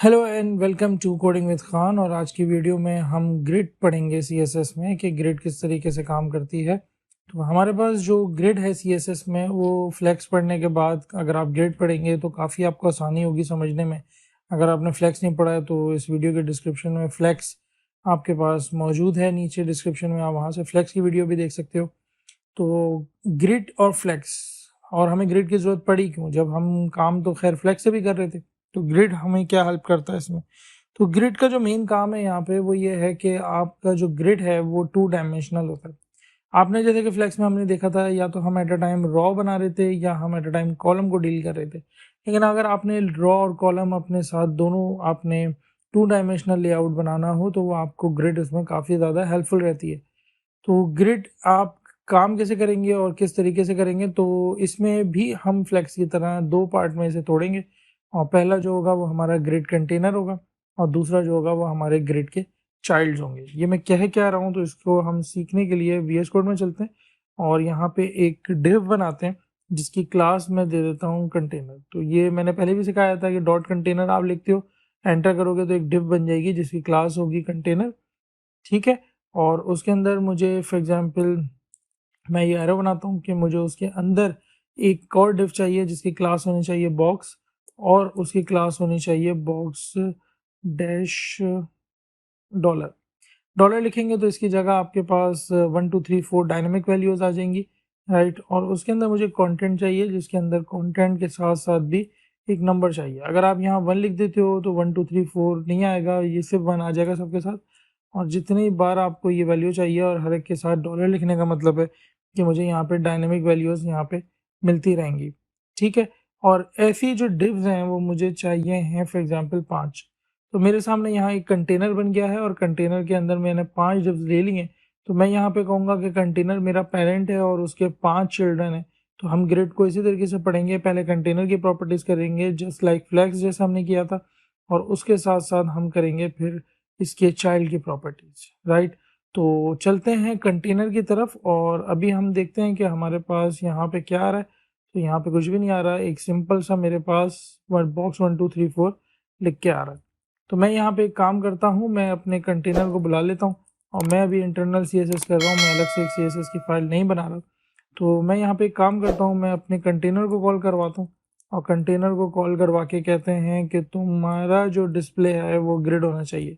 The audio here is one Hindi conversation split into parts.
Hello and welcome to coding with Khan. और आज की वीडियो में हम ग्रिड पढ़ेंगे सीएसएस में कि ग्रिड किस तरीके से काम करती है। तो हमारे पास जो ग्रिड है सीएसएस में वो फ्लेक्स पढ़ने के बाद अगर आप ग्रिड पढ़ेंगे तो काफ़ी आपको आसानी होगी समझने में। अगर आपने फ्लेक्स नहीं पढ़ा है तो इस वीडियो के डिस्क्रिप्शन में फ्लेक्स आपके पास मौजूद है, नीचे डिस्क्रिप्शन में आप वहाँ से फ्लेक्स की वीडियो भी देख सकते हो। तो ग्रिड और फ्लेक्स, और हमें ग्रिड की ज़रूरत पड़ी क्यों, जब हम काम तो खैर फ्लेक्स से भी कर रहे थे। तो ग्रिड हमें क्या हेल्प करता है इसमें? तो ग्रिड का जो मेन काम है यहाँ पे वो ये है कि आपका जो ग्रिड है वो 2 डायमेंशनल होता है। आपने जैसे कि फ्लेक्स में हमने देखा था, या तो हम एट अ टाइम रॉ बना रहे थे या हम एट अ टाइम कॉलम को डील कर रहे थे। लेकिन अगर आपने रॉ और कॉलम अपने साथ दोनों आपने 2 डायमेंशनल लेआउट बनाना हो तो वो आपको ग्रिड उसमें काफ़ी ज़्यादा हेल्पफुल रहती है। तो ग्रिड आप काम कैसे करेंगे और किस तरीके से करेंगे, तो इसमें भी हम फ्लेक्स की तरह 2 पार्ट में इसे तोड़ेंगे। और पहला जो होगा वो हमारा ग्रिड कंटेनर होगा, और दूसरा जो होगा वो हमारे ग्रिड के चाइल्ड्स होंगे। ये मैं कह क्या रहा हूँ, तो इसको हम सीखने के लिए वीएस कोड में चलते हैं और यहाँ पे एक डिव बनाते हैं जिसकी क्लास मैं दे देता हूँ कंटेनर। तो ये मैंने पहले भी सिखाया था कि डॉट कंटेनर आप लिखते हो, एंटर करोगे तो एक डिव बन जाएगी जिसकी क्लास होगी कंटेनर। ठीक है। और उसके अंदर मुझे फॉर एग्जांपल मैं ये एरो बनाता हूँ कि मुझे उसके अंदर एक और डिव चाहिए जिसकी क्लास होनी चाहिए बॉक्स, और उसकी क्लास होनी चाहिए बॉक्स डैश डॉलर। डॉलर लिखेंगे तो इसकी जगह आपके पास 1 2 3 4 डायनेमिक वैल्यूज आ जाएंगी, राइट। और उसके अंदर मुझे कंटेंट चाहिए जिसके अंदर कंटेंट के साथ साथ भी एक नंबर चाहिए। अगर आप यहाँ 1 लिख देते हो तो 1 2 3 4 नहीं आएगा, ये सिर्फ 1 आ जाएगा सबके साथ। और जितनी बार आपको ये वैल्यू चाहिए और हर एक के साथ डॉलर लिखने का मतलब है कि मुझे यहाँ पे डायनेमिक वैल्यूज यहाँ पे मिलती रहेंगी। ठीक है। और ऐसी जो डिव्स हैं वो मुझे चाहिए हैं फॉर एग्जांपल 5। तो मेरे सामने यहाँ एक कंटेनर बन गया है और कंटेनर के अंदर मैंने 5 डिव्स ले लिए हैं। तो मैं यहाँ पे कहूँगा कि कंटेनर मेरा पेरेंट है और उसके 5 चिल्ड्रन हैं। तो हम ग्रिड को इसी तरीके से पढ़ेंगे, पहले कंटेनर की प्रॉपर्टीज करेंगे जस्ट लाइक फ्लेक्स जैसा हमने किया था, और उसके साथ साथ हम करेंगे फिर इसके चाइल्ड की प्रॉपर्टीज, राइट। तो चलते हैं कंटेनर की तरफ और अभी हम देखते हैं कि हमारे पास यहाँ पे क्या आ रहा है। तो यहाँ पे कुछ भी नहीं आ रहा है, एक सिंपल सा मेरे पास बॉक्स 1 2 3 4 लिख के आ रहा है। तो मैं यहाँ पे एक काम करता हूँ, मैं अपने कंटेनर को बुला लेता हूँ। और मैं अभी इंटरनल सीएसएस कर रहा हूँ, मैं अलग से एक सीएसएस की फाइल नहीं बना रहा। तो मैं यहाँ पे एक काम करता हूँ, मैं अपने कंटेनर को कॉल करवाता हूँ और कंटेनर को कॉल करवा के कहते हैं कि तुम्हारा जो डिस्प्ले है वो ग्रिड होना चाहिए।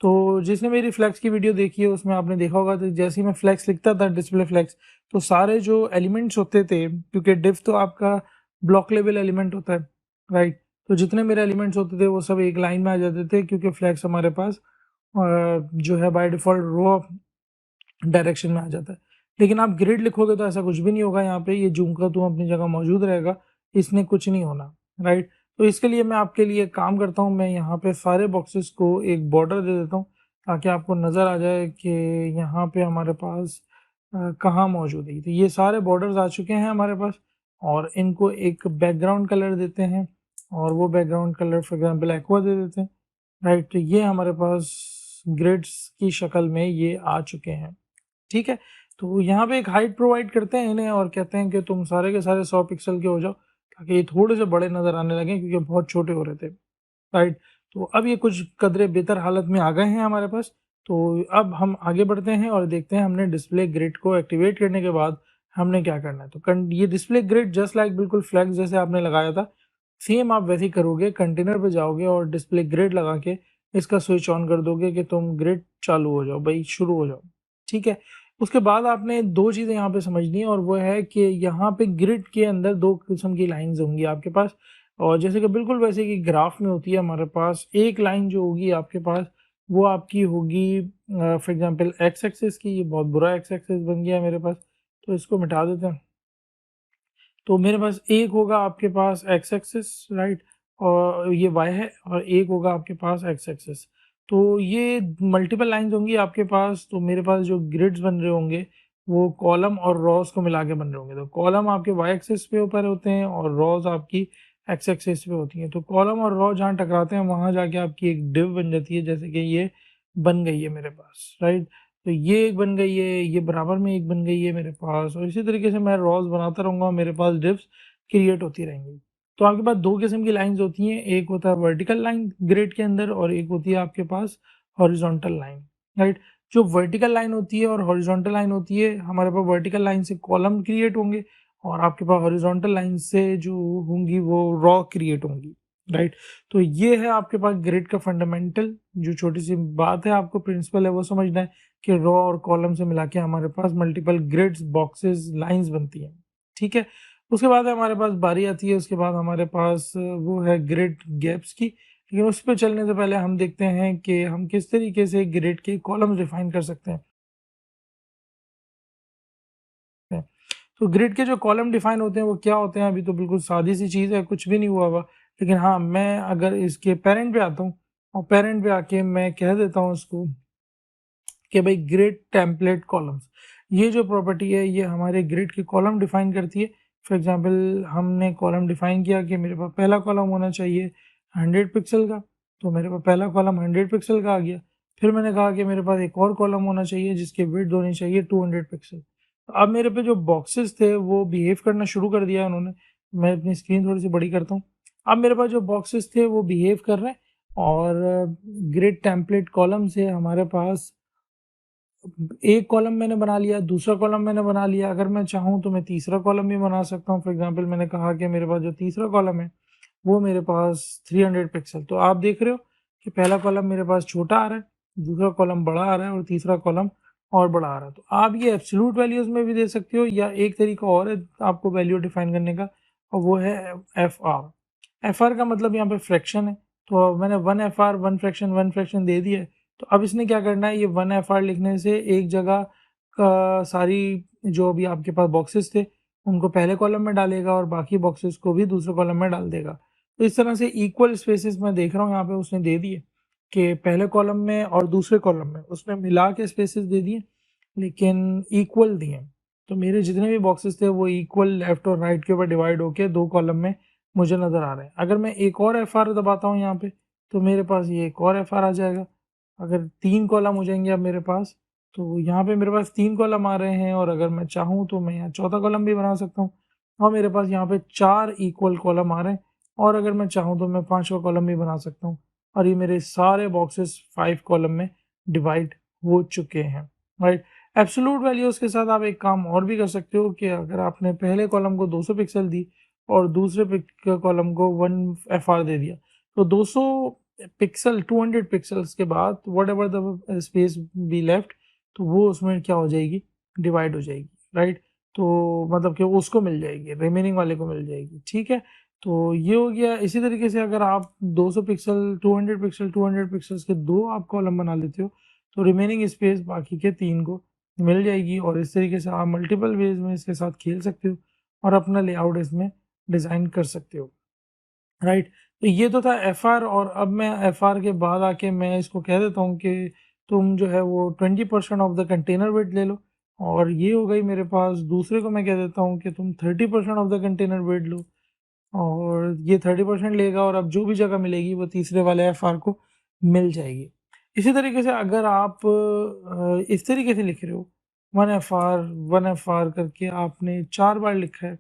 तो जिसने मेरी फ्लेक्स की वीडियो देखी है उसमें आपने देखा होगा, तो जैसे ही मैं फ्लेक्स लिखता था डिस्प्ले फ्लेक्स, तो सारे जो एलिमेंट्स होते थे, क्योंकि डिव तो आपका ब्लॉक लेवल एलिमेंट होता है, राइट। तो जितने मेरे एलिमेंट्स होते थे वो सब एक लाइन में आ जाते थे, क्योंकि फ्लेक्स हमारे पास जो है बाय डिफॉल्ट रो डायरेक्शन में आ जाता है। लेकिन आप ग्रिड लिखोगे तो ऐसा कुछ भी नहीं होगा, यहाँ पे ये जूम का तुम अपनी जगह मौजूद रहेगा, इसने कुछ नहीं होना, राइट। तो इसके लिए मैं आपके लिए काम करता हूँ, मैं यहाँ पे सारे बॉक्सेस को एक बॉर्डर दे देता हूँ ताकि आपको नज़र आ जाए कि यहाँ पे हमारे पास कहाँ मौजूद है। तो ये सारे बॉर्डर्स आ चुके हैं हमारे पास, और इनको एक बैकग्राउंड कलर देते हैं, और वो background colour for example aqua दे देते हैं, राइट। तो ये हमारे पास ग्रिड्स की शक्ल में ये आ चुके हैं। ठीक है। तो यहाँ पे एक हाइट प्रोवाइड करते हैं इन्हें और कहते हैं कि तुम सारे के सारे 100 पिक्सल के हो जाओ, ताकि ये थोड़े से बड़े नज़र आने लगे क्योंकि बहुत छोटे हो रहे थे, राइट। तो अब ये कुछ कदरे बेहतर हालत में आ गए हैं हमारे पास। तो अब हम आगे बढ़ते हैं और देखते हैं हमने डिस्प्ले ग्रिड को एक्टिवेट करने के बाद हमने क्या करना है। तो ये डिस्प्ले ग्रिड जस्ट लाइक बिल्कुल फ्लैग जैसे आपने लगाया था, सेम आप वैसे ही करोगे। कंटेनर पे जाओगे और डिस्प्ले ग्रिड लगा के इसका स्विच ऑन कर दोगे कि तुम ग्रिड चालू हो जाओ भाई, शुरू हो जाओ। ठीक है। उसके बाद आपने 2 चीज़ें यहाँ पे समझनी है, और वो है कि यहाँ पे ग्रिड के अंदर 2 किस्म की लाइंस होंगी आपके पास। और जैसे कि बिल्कुल वैसे कि ग्राफ में होती है हमारे पास एक लाइन जो होगी आपके पास, वो आपकी होगी फॉर एग्जांपल एक्स एक्सिस की। ये बहुत बुरा एक्स एक्सिस बन गया है मेरे पास, तो इसको मिटा देते हैं। तो मेरे पास एक होगा आपके पास एक्स एक्सिस, राइट, और ये वाई है, और एक होगा आपके पास एक्स एक्सिस। तो ये मल्टीपल लाइंस होंगी आपके पास। तो मेरे पास जो ग्रिड्स बन रहे होंगे वो कॉलम और रॉस को मिला के बन रहे होंगे। तो कॉलम आपके वाई एक्सिस पे ऊपर होते हैं और रॉस आपकी एक्स एक्सिस पे होती हैं। तो कॉलम और रॉ जहाँ टकराते हैं वहाँ जाके आपकी एक डिव बन जाती है, जैसे कि ये बन गई है मेरे पास, राइट। तो ये एक बन गई है, ये बराबर में एक बन गई है मेरे पास, और इसी तरीके से मैं रॉस बनाता रहूँगा, मेरे पास डिव्स क्रिएट होती रहेंगी। तो आपके पास दो किस्म की लाइंस होती हैं, एक होता है वर्टिकल लाइन ग्रिड के अंदर और एक होती है आपके पास हॉरिजॉन्टल लाइन, राइट। जो वर्टिकल लाइन होती है और हॉरिजॉन्टल लाइन होती है, हमारे पास वर्टिकल लाइन से कॉलम क्रिएट होंगे और आपके पास हॉरिजॉन्टल लाइन से जो होंगी वो रॉ क्रिएट होंगी, राइट। तो ये है आपके पास ग्रिड का फंडामेंटल, जो छोटी सी बात है आपको प्रिंसिपल है वो समझना है कि रॉ और कॉलम से मिला के हमारे पास मल्टीपल ग्रिड्स, बॉक्सेस, लाइंस बनती हैं, ठीक है। उसके बाद हमारे पास बारी आती है, उसके बाद हमारे पास वो है ग्रिड गैप्स की। लेकिन उस पर चलने से पहले हम देखते हैं कि हम किस तरीके से ग्रिड के कॉलम्स डिफाइन कर सकते हैं। तो ग्रिड के जो कॉलम डिफाइन होते हैं वो क्या होते हैं, अभी तो बिल्कुल सादी सी चीज़ है, कुछ भी नहीं हुआ हुआ। लेकिन हाँ, मैं अगर इसके पेरेंट पे आता हूँ और पेरेंट पे आके मैं कह देता हूँ उसको कि भाई ग्रिड टेम्पलेट कॉलम्स, ये जो प्रॉपर्टी है ये हमारे ग्रिड के कॉलम डिफाइन करती है। फॉर एग्जांपल हमने कॉलम डिफाइन किया कि मेरे पास पहला कॉलम होना चाहिए 100 पिक्सल का, तो मेरे पास पहला कॉलम 100 पिक्सल का आ गया। फिर मैंने कहा कि मेरे पास एक और कॉलम होना चाहिए जिसकी विड्थ होनी चाहिए 200 पिक्सल। अब मेरे पे जो बॉक्सेस थे वो बिहेव करना शुरू कर दिया उन्होंने। मैं अपनी स्क्रीन थोड़ी सी बड़ी करता हूँ। अब मेरे पास जो बॉक्सेस थे वो बिहेव कर रहे हैं और ग्रिड टेम्पलेट कॉलम से हमारे पास एक कॉलम मैंने बना लिया, दूसरा कॉलम मैंने बना लिया। अगर मैं चाहूँ तो मैं तीसरा कॉलम भी बना सकता हूँ। फॉर एग्जांपल मैंने कहा कि मेरे पास जो तीसरा कॉलम है वो मेरे पास 300 पिक्सल। तो आप देख रहे हो कि पहला कॉलम मेरे पास छोटा आ रहा है, दूसरा कॉलम बड़ा आ रहा है और तीसरा कॉलम और बड़ा आ रहा है। तो आप ये एब्सोल्यूट वैल्यूज में भी दे सकते हो या एक तरीका और है आपको वैल्यू डिफाइन करने का, और वो है एफ आर। एफ आर का मतलब यहाँ पे फ्रैक्शन है। तो मैंने one F R, one fraction दे दिया है। तो अब इसने क्या करना है, ये वन एफ आर लिखने से एक जगह का सारी जो भी आपके पास बॉक्सेस थे उनको पहले कॉलम में डालेगा और बाकी बॉक्सेस को भी दूसरे कॉलम में डाल देगा। तो इस तरह से इक्वल स्पेसेस मैं देख रहा हूँ यहाँ पे उसने दे दिए कि पहले कॉलम में और दूसरे कॉलम में उसने मिला के स्पेसेस दे दिए, लेकिन इक्वल दिए। तो मेरे जितने भी बॉक्सेस थे वो इक्वल लेफ्ट और राइट के ऊपर डिवाइड होके दो कॉलम में मुझे नज़र आ रहे हैं। अगर मैं एक और एफ आर दबाता हूँ यहाँ पे तो मेरे पास ये एक और एफ आर आ जाएगा। अगर तीन कॉलम हो जाएंगे अब मेरे पास, तो यहाँ पे मेरे पास तीन कॉलम आ रहे हैं और अगर मैं चाहूँ तो मैं यहाँ चौथा कॉलम भी बना सकता हूँ और मेरे पास यहाँ पे चार इक्वल कॉलम आ रहे हैं और अगर मैं चाहूँ तो मैं पांचवा कॉलम भी बना सकता हूँ और ये मेरे सारे बॉक्सेस 5 कॉलम में डिवाइड हो चुके हैं, राइट। एब्सोल्यूट वैल्यूज के साथ आप एक काम और भी कर सकते हो कि अगर आपने पहले कॉलम को 200 पिक्सल दी और दूसरे कॉलम को 1 एफ आर दे दिया, तो 200 पिक्सल 200 पिक्सल्स के बाद what ever the space be left, तो वो उसमें क्या हो जाएगी, डिवाइड हो जाएगी, राइट। तो मतलब कि उसको मिल जाएगी, रिमेनिंग वाले को मिल जाएगी, ठीक है। तो ये हो गया। इसी तरीके से अगर आप 200 पिक्सल 200 पिक्सल 200 पिक्सल्स के दो आप कॉलम बना लेते हो तो रिमेनिंग स्पेस बाकी के तीन को मिल जाएगी और इस तरीके से आप मल्टीपल वेज में इसके साथ खेल सकते हो और अपना लेआउट इसमें डिज़ाइन कर सकते हो, राइट। तो ये तो था एफ आर और अब मैं एफ आर के बाद आके मैं इसको कह देता हूँ कि तुम जो है वो 20% ऑफ द कंटेनर वेट ले लो और ये हो गई मेरे पास। दूसरे को मैं कह देता हूँ कि तुम 30% ऑफ द कंटेनर वेट लो और ये 30% लेगा और अब जो भी जगह मिलेगी वो तीसरे वाले एफ आर को मिल जाएगी। इसी तरीके से अगर आप इस तरीके से लिख रहे हो वन एफ आर करके आपने 4 बार लिखा है,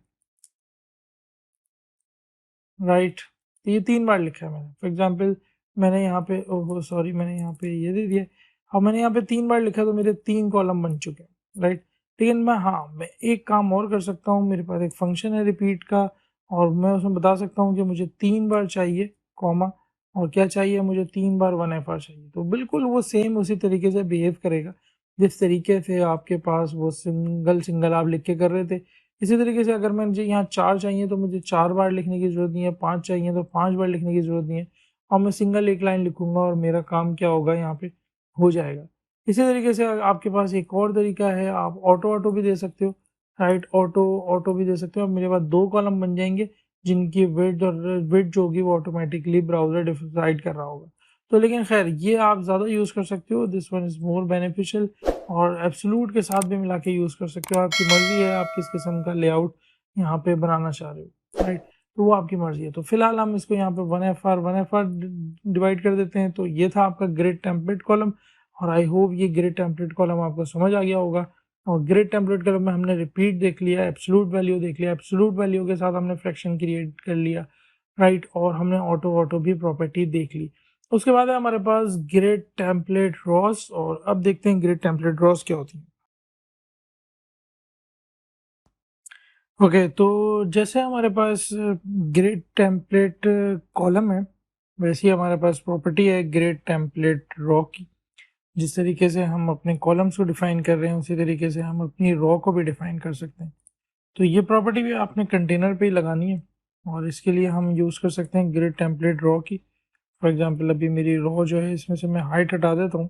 राइट। तो ये 3 बार लिखा है मैंने। फॉर एग्जाम्पल मैंने यहाँ पे, ओहो सॉरी, मैंने यहाँ पे ये दे दिया। अब मैंने यहाँ पे 3 बार लिखा तो मेरे 3 कॉलम बन चुके हैं, राइट। लेकिन मैं एक काम और कर सकता हूँ। मेरे पास एक फंक्शन है रिपीट का और मैं उसमें बता सकता हूँ कि मुझे 3 बार चाहिए कॉमा और क्या चाहिए, मुझे 3 बार वन एफ आर चाहिए। तो बिल्कुल वो सेम उसी तरीके से बिहेव करेगा जिस तरीके से आपके पास वो सिंगल सिंगल आप लिख के कर रहे थे। इसी तरीके से अगर मुझे यहाँ 4 चाहिए तो मुझे 4 बार लिखने की ज़रूरत नहीं है, 5 चाहिए तो 5 बार लिखने की ज़रूरत नहीं है और मैं सिंगल एक लाइन लिखूंगा और मेरा काम क्या होगा यहाँ पे हो जाएगा। इसी तरीके से आपके पास एक और तरीका है, आप ऑटो ऑटो भी दे सकते हो, राइट। ऑटो ऑटो भी दे सकते हो। अब मेरे पास 2 कॉलम बन जाएंगे जिनकी विड्थ और विड्थ जो होगी वो ऑटोमेटिकली ब्राउजर डिसाइड कर रहा होगा। तो लेकिन खैर ये आप ज़्यादा यूज़ कर सकते हो, this one is more beneficial और एब्सोल्यूट के साथ भी मिला के यूज़ कर सकते हो। आपकी मर्ज़ी है आप किस किस्म का लेआउट यहाँ पे बनाना चाह रहे हो, राइट। तो वो आपकी मर्ज़ी है। तो फिलहाल हम इसको यहाँ पे वन एफ आर डिवाइड कर देते हैं। तो ये था आपका ग्रिड टेम्पलेट कॉलम और आई होप ये ग्रिड टेम्पलेट कॉलम आपको समझ आ गया होगा। और ग्रिड टेम्पलेट कॉलम में हमने रिपीट देख लिया, एब्सोल्यूट वैल्यू देख लिया, एब्सोल्यूट वैल्यू के साथ हमने फ्रैक्शन क्रिएट कर लिया राइट, और हमने ऑटो ऑटो भी प्रॉपर्टी देख ली। उसके बाद है हमारे पास ग्रिड टेम्पलेट रॉस, और अब देखते हैं ग्रिड टेम्पलेट रॉस क्या होती है। ओके, तो जैसे हमारे पास ग्रिड टेम्पलेट कॉलम है, वैसे ही हमारे पास प्रॉपर्टी है ग्रिड टेम्पलेट रॉ की। जिस तरीके से हम अपने कॉलम्स को डिफाइन कर रहे हैं, उसी तरीके से हम अपनी रॉ को भी डिफाइन कर सकते हैं। तो ये प्रॉपर्टी भी आपने कंटेनर पे ही लगानी है, और इसके लिए हम यूज़ कर सकते हैं ग्रिड टेम्पलेट रॉ की। फॉर एग्जांपल अभी मेरी रॉ जो है, इसमें से मैं हाइट हटा देता हूँ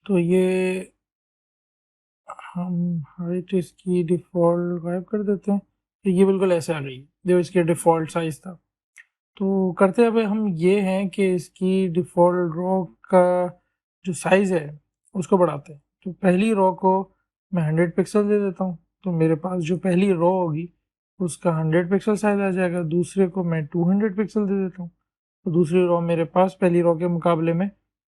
तो ये हम हाइट इसकी डिफ़ॉल्ट गायब कर देते हैं, तो ये बिल्कुल ऐसे आ गई जो इसके डिफ़ॉल्ट साइज़ था। तो करते अब हम ये हैं कि इसकी डिफ़ॉल्ट रॉ का जो साइज़ है उसको बढ़ाते हैं। तो पहली रॉ को मैं 100 पिक्सल दे देता हूँ, तो मेरे पास जो पहली रॉ होगी उसका 100 पिक्सल साइज़ आ जाएगा। दूसरे को मैं 200 पिक्सल दे देता हूँ, तो दूसरी रॉ मेरे पास पहली रॉ के मुकाबले में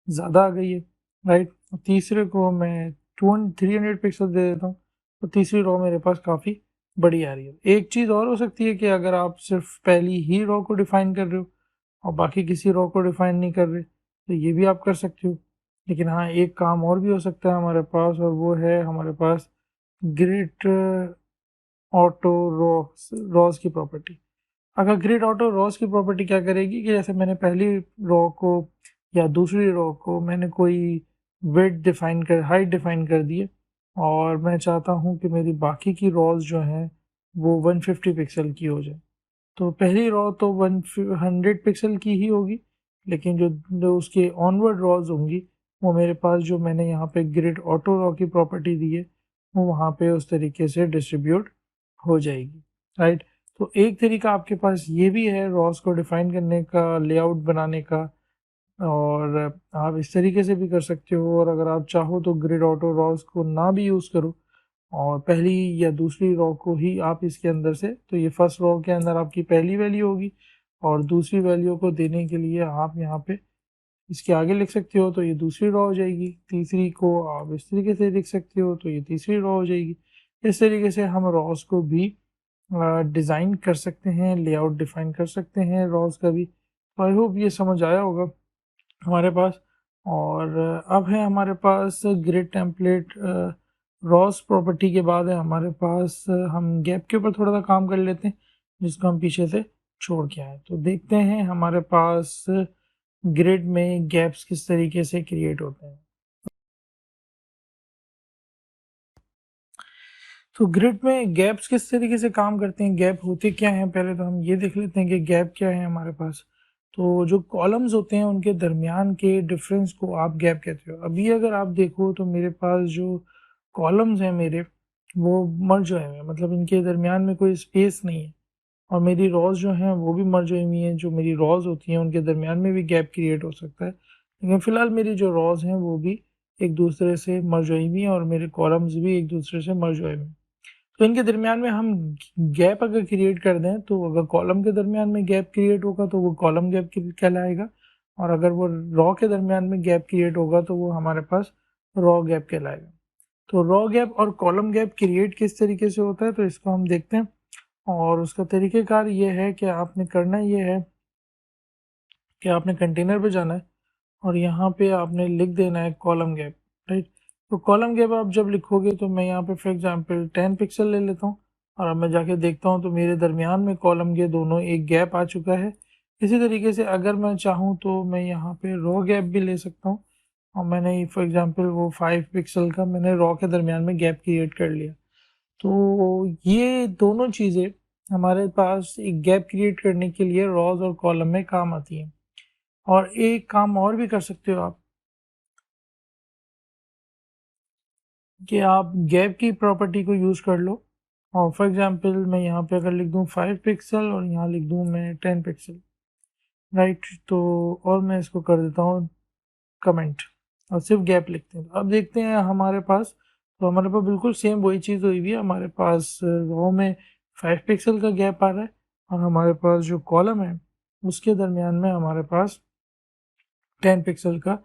ज़्यादा आ गई है, राइट। तीसरे को मैं 300 पिक्सल दे देता हूँ, तो तीसरी रॉ मेरे पास काफ़ी बड़ी आ रही है। एक चीज़ और हो सकती है कि अगर आप सिर्फ पहली ही रॉ को डिफाइन कर रहे हो और बाकी किसी रॉ को डिफाइन नहीं कर रहे, तो ये भी आप कर सकते हो। लेकिन हाँ, एक काम और भी हो सकता है हमारे पास, और वो है हमारे पास ग्रिड ऑटो रॉस की प्रॉपर्टी। अगर ग्रिड ऑटो रॉस की प्रॉपर्टी क्या करेगी कि जैसे मैंने पहली रॉ को या दूसरी रॉ को मैंने कोई विड्थ डिफाइन कर हाइट डिफाइन कर दी है, और मैं चाहता हूँ कि मेरी बाकी की रॉज जो हैं वो 150 पिक्सल की हो जाए। तो पहली रॉ तो 100 पिक्सल की ही होगी, लेकिन जो उसके ऑनवर्ड रॉज होंगी वो मेरे पास जो मैंने यहाँ पे ग्रिड ऑटो रॉ की प्रॉपर्टी दी है वो वहाँ पे उस तरीके से डिस्ट्रीब्यूट हो जाएगी, राइट। तो एक तरीका आपके पास ये भी है रॉस को डिफाइन करने का, लेआउट बनाने का, और आप इस तरीके से भी कर सकते हो। और अगर आप चाहो तो ग्रिड ऑटो रॉस को ना भी यूज़ करो और पहली या दूसरी रॉ को ही आप इसके अंदर से, तो ये फर्स्ट रॉ के अंदर आपकी पहली वैल्यू होगी, और दूसरी वैल्यू को देने के लिए आप यहाँ पे इसके आगे लिख सकते हो, तो ये दूसरी रॉ हो जाएगी। तीसरी को आप इस तरीके से लिख सकते हो, तो ये तीसरी रॉ हो जाएगी। इस तरीके से हम रॉस को भी डिज़ाइन कर सकते हैं, लेआउट डिफाइन कर सकते हैं रॉस का भी। तो आई होप ये समझ आया होगा हमारे पास। और अब है हमारे पास ग्रिड टेम्पलेट रॉस प्रॉपर्टी के बाद है हमारे पास हम गैप के ऊपर थोड़ा सा काम कर लेते हैं, जिसको हम पीछे से छोड़ के आए। तो देखते हैं हमारे पास ग्रिड में गैप्स किस तरीके से क्रिएट होते हैं। तो ग्रिड में गैप्स किस तरीके से काम करते हैं, गैप होते क्या हैं, पहले तो हम ये देख लेते हैं कि गैप क्या है हमारे पास। तो जो कॉलम्स होते हैं उनके दरमियान के डिफरेंस को आप गैप कहते हो। अभी अगर आप देखो तो मेरे पास जो कॉलम्स हैं मेरे, वो मर्ज हुए हैं, मतलब इनके दरमियान में कोई स्पेस नहीं है। और मेरी रॉज जो हैं वो भी मर्ज हुई हुई हैं। जो मेरी रॉज होती हैं उनके दरमियान में भी गैप क्रिएट हो सकता है, लेकिन फ़िलहाल मेरी जो रॉज हैं वो भी एक दूसरे से मर्ज हुई हुई हैं, और मेरे कॉलम्स भी एक दूसरे से मर्ज हुए हुए हैं। तो इनके दरमियान में हम गैप अगर क्रिएट कर दें, तो अगर कॉलम के दरमियान में गैप क्रिएट होगा तो वो कॉलम गैप कहलाएगा, और अगर वो रॉ के दरमियान में गैप क्रिएट होगा तो वो हमारे पास रॉ गैप कहलाएगा। तो रॉ गैप और कॉलम गैप क्रिएट किस तरीके से होता है, तो इसको हम देखते हैं। और उसका तरीक़ेकार ये है कि आपने करना ये है कि आपने कंटेनर पे जाना है, और यहाँ पे आपने लिख देना है कॉलम गैप, राइट। तो कॉलम गैप आप जब लिखोगे तो मैं यहाँ पे फॉर एग्जांपल 10 पिक्सल ले लेता हूँ, और अब मैं जाके देखता हूँ तो मेरे दरमियान में कॉलम के दोनों एक गैप आ चुका है। इसी तरीके से अगर मैं चाहूँ तो मैं यहाँ पे रॉ गैप भी ले सकता हूँ, और मैंने फॉर एग्जांपल वो 5 पिक्सल का मैंने रॉ के दरमियान में गैप क्रिएट कर लिया। तो ये दोनों चीज़ें हमारे पास एक गैप क्रिएट करने के लिए रॉज और कॉलम में काम आती हैं। और एक काम और भी कर सकते हो आप, कि आप गैप की प्रॉपर्टी को यूज़ कर लो, और फॉर एग्जांपल मैं यहाँ पे अगर लिख दूँ 5 पिक्सल और यहाँ लिख दूँ मैं 10 पिक्सल, राइट। तो और मैं इसको कर देता हूँ कमेंट, और सिर्फ गैप लिखते हैं। अब देखते हैं हमारे पास, तो हमारे पास बिल्कुल सेम वही चीज़ हुई हुई है। हमारे पास रो में 5 पिक्सल का गैप आ रहा है, और हमारे पास जो कॉलम है उसके दरमियान में हमारे पास 10 पिक्सल का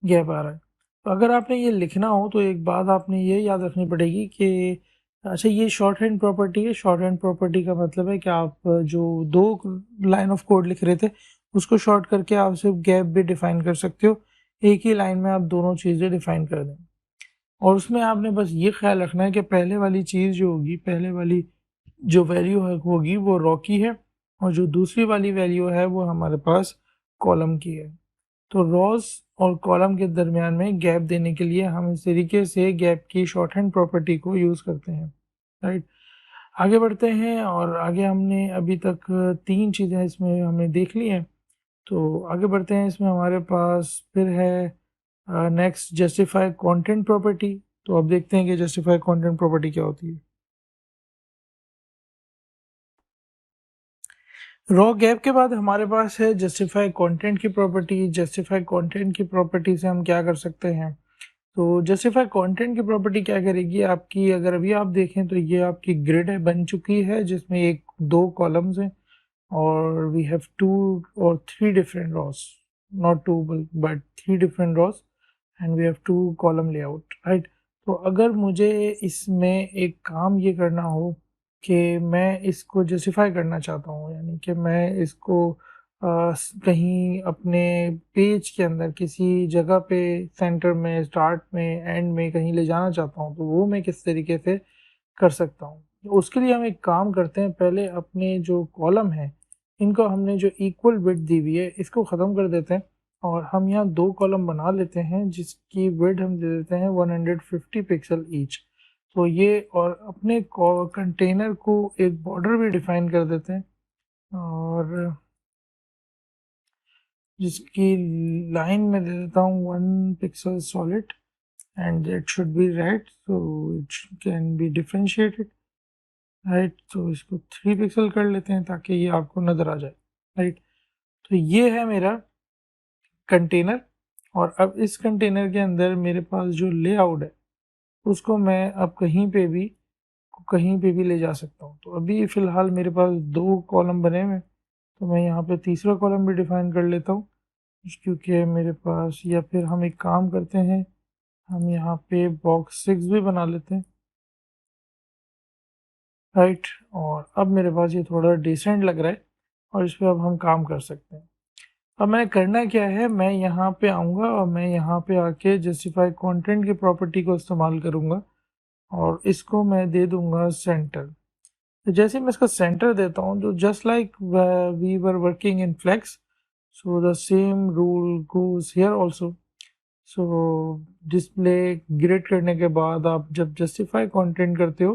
गैप आ रहा है। तो अगर आपने ये लिखना हो तो एक बात आपने ये याद रखनी पड़ेगी कि अच्छा, ये शॉर्ट हैंड प्रॉपर्टी है। शॉर्ट हैंड प्रॉपर्टी का मतलब है कि आप जो दो लाइन ऑफ कोड लिख रहे थे उसको शॉर्ट करके आप सिर्फ गैप भी डिफाइन कर सकते हो, एक ही लाइन में आप दोनों चीज़ें डिफाइन कर दें। और उसमें आपने बस ये ख्याल रखना है कि पहले वाली चीज़ जो होगी, पहले वाली जो वैल्यू है होगी वो रॉ की है, और जो दूसरी वाली वैल्यू है वो हमारे पास कॉलम की है। तो रॉज और कॉलम के दरमियान में गैप देने के लिए हम इस तरीके से गैप की शॉर्ट हैंड प्रॉपर्टी को यूज़ करते हैं, राइट। आगे बढ़ते हैं, और आगे हमने अभी तक तीन चीज़ें इसमें हमने देख ली हैं। तो आगे बढ़ते हैं, इसमें हमारे पास फिर है नेक्स्ट जस्टिफाई कंटेंट प्रॉपर्टी। तो अब देखते हैं कि जस्टिफाई कंटेंट प्रॉपर्टी क्या होती है। रॉ गैप के बाद हमारे पास है जस्टिफाई कंटेंट की प्रॉपर्टी। जस्टिफाई कंटेंट की प्रॉपर्टी से हम क्या कर सकते हैं? तो जस्टिफाई कंटेंट की प्रॉपर्टी क्या करेगी आपकी, अगर अभी आप देखें तो ये आपकी ग्रिड है, बन चुकी है, जिसमें एक दो कॉलम्स हैं और वी हैव टू और three different rows, not two but three different rows, and we have two column layout, right. तो अगर मुझे इसमें एक काम ये करना हो कि मैं इसको जस्टिफाई करना चाहता हूँ, यानी कि मैं इसको कहीं अपने पेज के अंदर किसी जगह पे सेंटर में, स्टार्ट में, एंड में कहीं ले जाना चाहता हूँ, तो वो मैं किस तरीके से कर सकता हूँ? तो उसके लिए हम एक काम करते हैं, पहले अपने जो कॉलम है इनको हमने जो इक्वल विड्थ दी हुई है इसको ख़त्म कर देते हैं, और हम यहाँ दो कॉलम बना लेते हैं जिसकी विड्थ हम दे देते हैं 150 पिक्सल ईच। तो ये, और अपने कंटेनर को एक बॉर्डर भी डिफाइन कर देते हैं, और जिसकी लाइन में दे देता हूँ 1 pixel solid, and that should be red so it can be differentiated, right. तो इसको 3 पिक्सल कर लेते हैं ताकि ये आपको नज़र आ जाए, राइट। तो ये है मेरा कंटेनर, और अब इस कंटेनर के अंदर मेरे पास जो लेआउट है उसको मैं अब कहीं पे भी ले जा सकता हूँ। तो अभी फ़िलहाल मेरे पास दो कॉलम बने हुए हैं, तो मैं यहाँ पे तीसरा कॉलम भी डिफाइन कर लेता हूँ, क्योंकि मेरे पास, या फिर हम एक काम करते हैं, हम यहाँ पे बॉक्स 6 भी बना लेते हैं, राइट। और अब मेरे पास ये थोड़ा डिसेंट लग रहा है, और इस पे अब हम काम कर सकते हैं। अब मैंने करना क्या है, मैं यहाँ पे आऊँगा और मैं यहाँ पे आके जस्टिफाई कंटेंट की प्रॉपर्टी को इस्तेमाल करूँगा, और इसको मैं दे दूँगा सेंटर। तो जैसे मैं इसका सेंटर देता हूँ, तो just like we were working in flex, so the same rule goes here also. So display grid करने के बाद आप जब जस्टिफाई कंटेंट करते हो,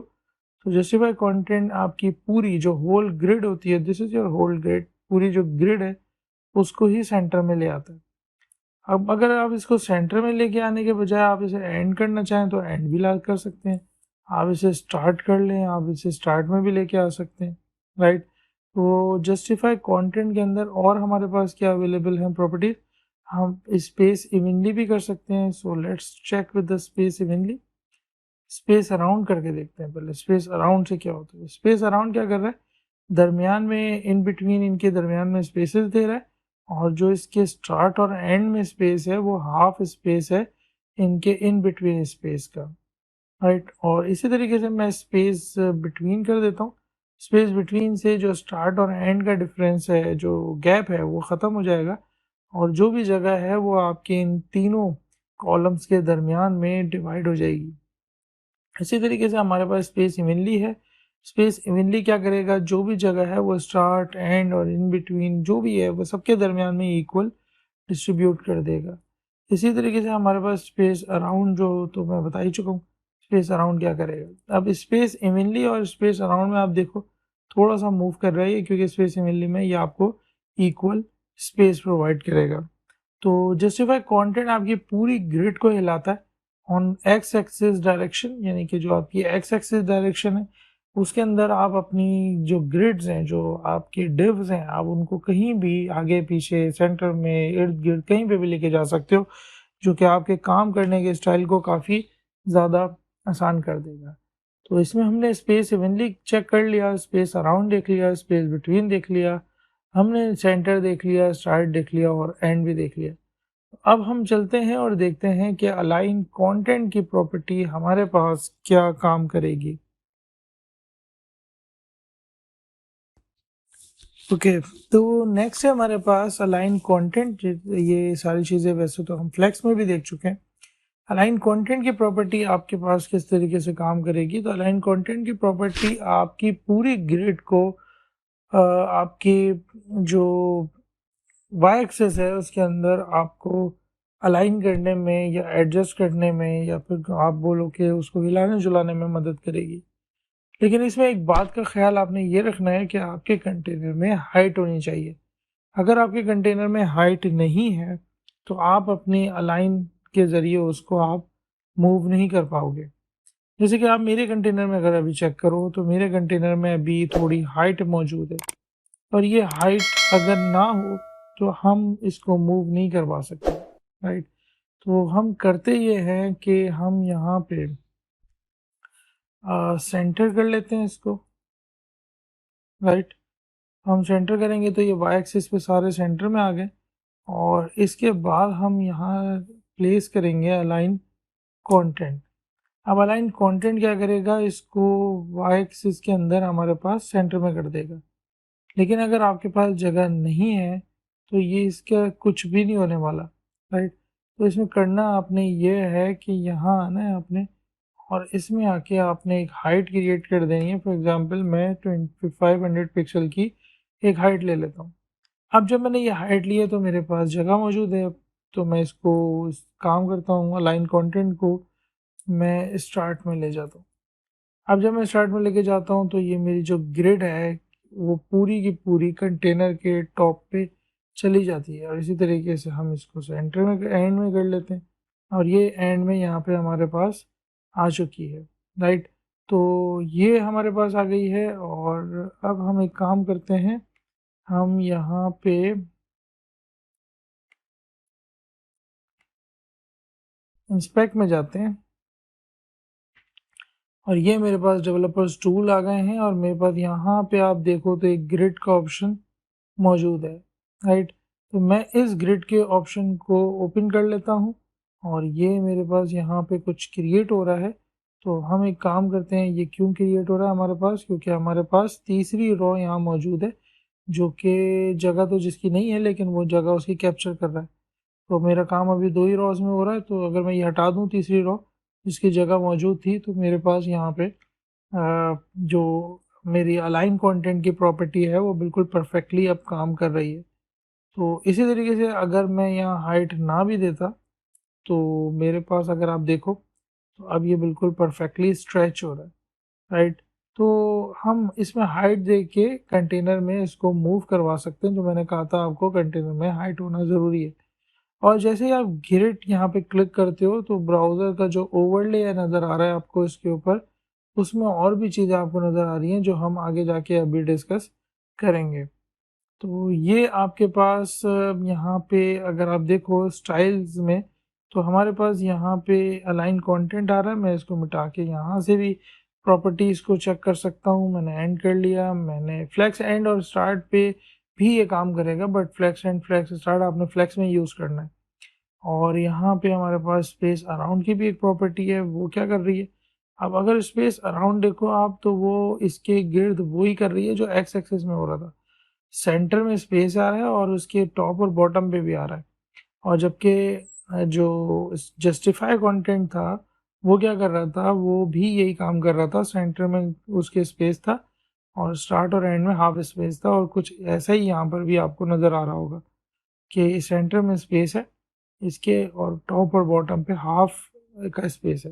तो जस्टिफाई कंटेंट आपकी पूरी जो होल ग्रिड होती है, this is your whole grid, पूरी जो ग्रिड है उसको ही सेंटर में ले आता है। अब अगर आप इसको सेंटर में लेके आने के बजाय आप इसे एंड करना चाहें तो एंड भी ला कर सकते हैं, आप इसे स्टार्ट कर लें, आप इसे स्टार्ट में भी लेके आ सकते हैं, राइट। तो जस्टिफाई कंटेंट के अंदर और हमारे पास क्या अवेलेबल है प्रॉपर्टीज, हम स्पेस इवनली भी कर सकते हैं। So let's check with the space evenly. Space around करके देखते हैं पहले, स्पेस अराउंड से क्या होता है। स्पेस अराउंड क्या कर रहा है, दरमियान में, इन बिटवीन, इनके दरमियान में स्पेसेस दे रहा है, और जो इसके स्टार्ट और एंड में स्पेस है वो हाफ स्पेस है इनके इन बिटवीन स्पेस का, राइट। और इसी तरीके से मैं स्पेस बिटवीन कर देता हूँ। स्पेस बिटवीन से जो स्टार्ट और एंड का डिफरेंस है, जो गैप है, वो ख़त्म हो जाएगा, और जो भी जगह है वो आपके इन तीनों कॉलम्स के दरमियान में डिवाइड हो जाएगी। इसी तरीके से हमारे पास स्पेस इवनली है। स्पेस इवनली क्या करेगा, जो भी जगह है वो स्टार्ट, एंड और इन बिटवीन जो भी है वो सबके दरमियान में इक्वल डिस्ट्रीब्यूट कर देगा। इसी तरीके से हमारे पास स्पेस अराउंड, जो तो मैं बता ही चुका हूँ स्पेस अराउंड क्या करेगा। अब स्पेस इवनली और स्पेस अराउंड में आप देखो थोड़ा सा मूव कर रहा है, क्योंकि स्पेस इवनली में ये आपको इक्वल स्पेस प्रोवाइड करेगा। तो जस्टिफाई कंटेंट आपकी पूरी ग्रिड को हिलाता है ऑन एक्स एक्सिस डायरेक्शन, यानी कि जो आपकी एक्स एक्सिस डायरेक्शन है उसके अंदर आप अपनी जो ग्रिड्स हैं, जो आपकी डिव्स हैं, आप उनको कहीं भी आगे पीछे, सेंटर में, इर्द गिर्द कहीं पे भी लेके जा सकते हो, जो कि आपके काम करने के स्टाइल को काफ़ी ज़्यादा आसान कर देगा। तो इसमें हमने स्पेस इवनली चेक कर लिया, स्पेस अराउंड देख लिया, स्पेस बिटवीन देख लिया, हमने सेंटर देख लिया, स्टार्ट देख लिया, और एंड भी देख लिया। अब हम चलते हैं और देखते हैं कि अलाइन कंटेंट की प्रॉपर्टी हमारे पास क्या काम करेगी। ओके, तो नेक्स्ट है हमारे पास अलाइन कंटेंट। ये सारी चीज़ें वैसे तो हम फ्लेक्स में भी देख चुके हैं। अलाइन कंटेंट की प्रॉपर्टी आपके पास किस तरीके से काम करेगी, तो अलाइन कंटेंट की प्रॉपर्टी आपकी पूरी ग्रिड को आपकी जो वाई एक्सेस है उसके अंदर आपको अलाइन करने में या एडजस्ट करने में या फिर आप बोलो कि उसको हिलाने जुलाने में मदद करेगी। लेकिन इसमें एक बात का ख्याल आपने ये रखना है कि आपके कंटेनर में हाइट होनी चाहिए। अगर आपके कंटेनर में हाइट नहीं है तो आप अपनी अलाइन के ज़रिए उसको आप मूव नहीं कर पाओगे। जैसे कि आप मेरे कंटेनर में अगर अभी चेक करो तो मेरे कंटेनर में अभी थोड़ी हाइट मौजूद है, और ये हाइट अगर ना हो तो हम इसको मूव नहीं करवा सकते, राइट। तो हम करते ये हैं कि हम यहाँ पे सेंटर कर लेते हैं इसको, राइट। हम सेंटर करेंगे तो ये वाई एक्सिस पे सारे सेंटर में आ गए, और इसके बाद हम यहाँ प्लेस करेंगे अलाइन कंटेंट। अब अलाइन कंटेंट क्या करेगा, इसको वाई एक्सिस के अंदर हमारे पास सेंटर में कर देगा। लेकिन अगर आपके पास जगह नहीं है तो ये इसका कुछ भी नहीं होने वाला, राइट। तो इसमें करना आपने ये है कि यहाँ आना है आपने, और इसमें आके आपने एक हाइट क्रिएट कर देनी है। फॉर एग्जांपल मैं 2500 पिक्सल की एक हाइट ले लेता हूँ। अब जब मैंने ये हाइट ली है तो मेरे पास जगह मौजूद है। अब तो मैं इसको काम करता हूँ, अलाइन कंटेंट को मैं स्टार्ट में ले जाता हूँ। अब जब मैं स्टार्ट में लेके जाता हूँ तो ये मेरी जो ग्रिड है वो पूरी की पूरी कंटेनर के टॉप पे चली जाती है, और इसी तरीके से हम इसको सेंटर में एंड में कर लेते हैं, और ये एंड में यहाँ पे हमारे पास आ चुकी है, राइट। तो ये हमारे पास आ गई है, और अब हम एक काम करते हैं, हम यहाँ पे इंस्पेक्ट में जाते हैं, और ये मेरे पास डेवलपर्स टूल आ गए हैं, और मेरे पास यहाँ पे आप देखो तो एक ग्रिड का ऑप्शन मौजूद है, राइट। तो मैं इस ग्रिड के ऑप्शन को ओपन कर लेता हूँ, और ये मेरे पास यहाँ पे कुछ क्रिएट हो रहा है। तो हम एक काम करते हैं, ये क्यों क्रिएट हो रहा है हमारे पास, क्योंकि हमारे पास तीसरी रो यहाँ मौजूद है जो कि जगह तो जिसकी नहीं है लेकिन वो जगह उसकी कैप्चर कर रहा है। तो मेरा काम अभी दो ही रॉज में हो रहा है, तो अगर मैं ये हटा दूँ तीसरी रॉ जिसकी जगह मौजूद थी, तो मेरे पास यहाँ पे जो मेरी अलाइन कंटेंट की प्रॉपर्टी है वो बिल्कुल परफेक्टली अब काम कर रही है। तो इसी तरीके से अगर मैं यहाँ हाइट ना भी देता तो मेरे पास अगर आप देखो तो अब ये बिल्कुल परफेक्टली स्ट्रेच हो रहा है, राइट। तो हम इसमें हाइट दे के कंटेनर में इसको मूव करवा सकते हैं। जो मैंने कहा था आपको कंटेनर में हाइट होना ज़रूरी है। और जैसे ही आप गिरिट यहाँ पे क्लिक करते हो तो ब्राउज़र का जो ओवरले नज़र आ रहा है आपको इसके ऊपर, उसमें और भी चीज़ें आपको नज़र आ रही हैं जो हम आगे जाके अभी डिस्कस करेंगे। तो ये आपके पास यहाँ पे अगर आप देखो स्टाइल्स में, तो हमारे पास यहाँ पे अलाइन कंटेंट आ रहा है। मैं इसको मिटा के यहाँ से भी प्रॉपर्टीज़ को चेक कर सकता हूँ। मैंने एंड कर लिया, मैंने फ्लेक्स एंड और स्टार्ट पे भी ये काम करेगा, but flex and flex start आपने फ्लेक्स में यूज़ करना है। और यहाँ पे हमारे पास स्पेस अराउंड की भी एक प्रॉपर्टी है, वो क्या कर रही है, अब अगर स्पेस अराउंड देखो आप तो वो इसके गिर्द वो ही कर रही है जो एक्स एक्सिस में हो रहा था। सेंटर में स्पेस आ रहा है और उसके टॉप और बॉटम पे भी आ रहा है। और जबकि जो जस्टिफाई कंटेंट था वो क्या कर रहा था, वो भी यही काम कर रहा था। सेंटर में उसके स्पेस था और स्टार्ट और एंड में हाफ स्पेस था, और कुछ ऐसा ही यहाँ पर भी आपको नज़र आ रहा होगा कि सेंटर में स्पेस है इसके, और टॉप और बॉटम पे हाफ का स्पेस है।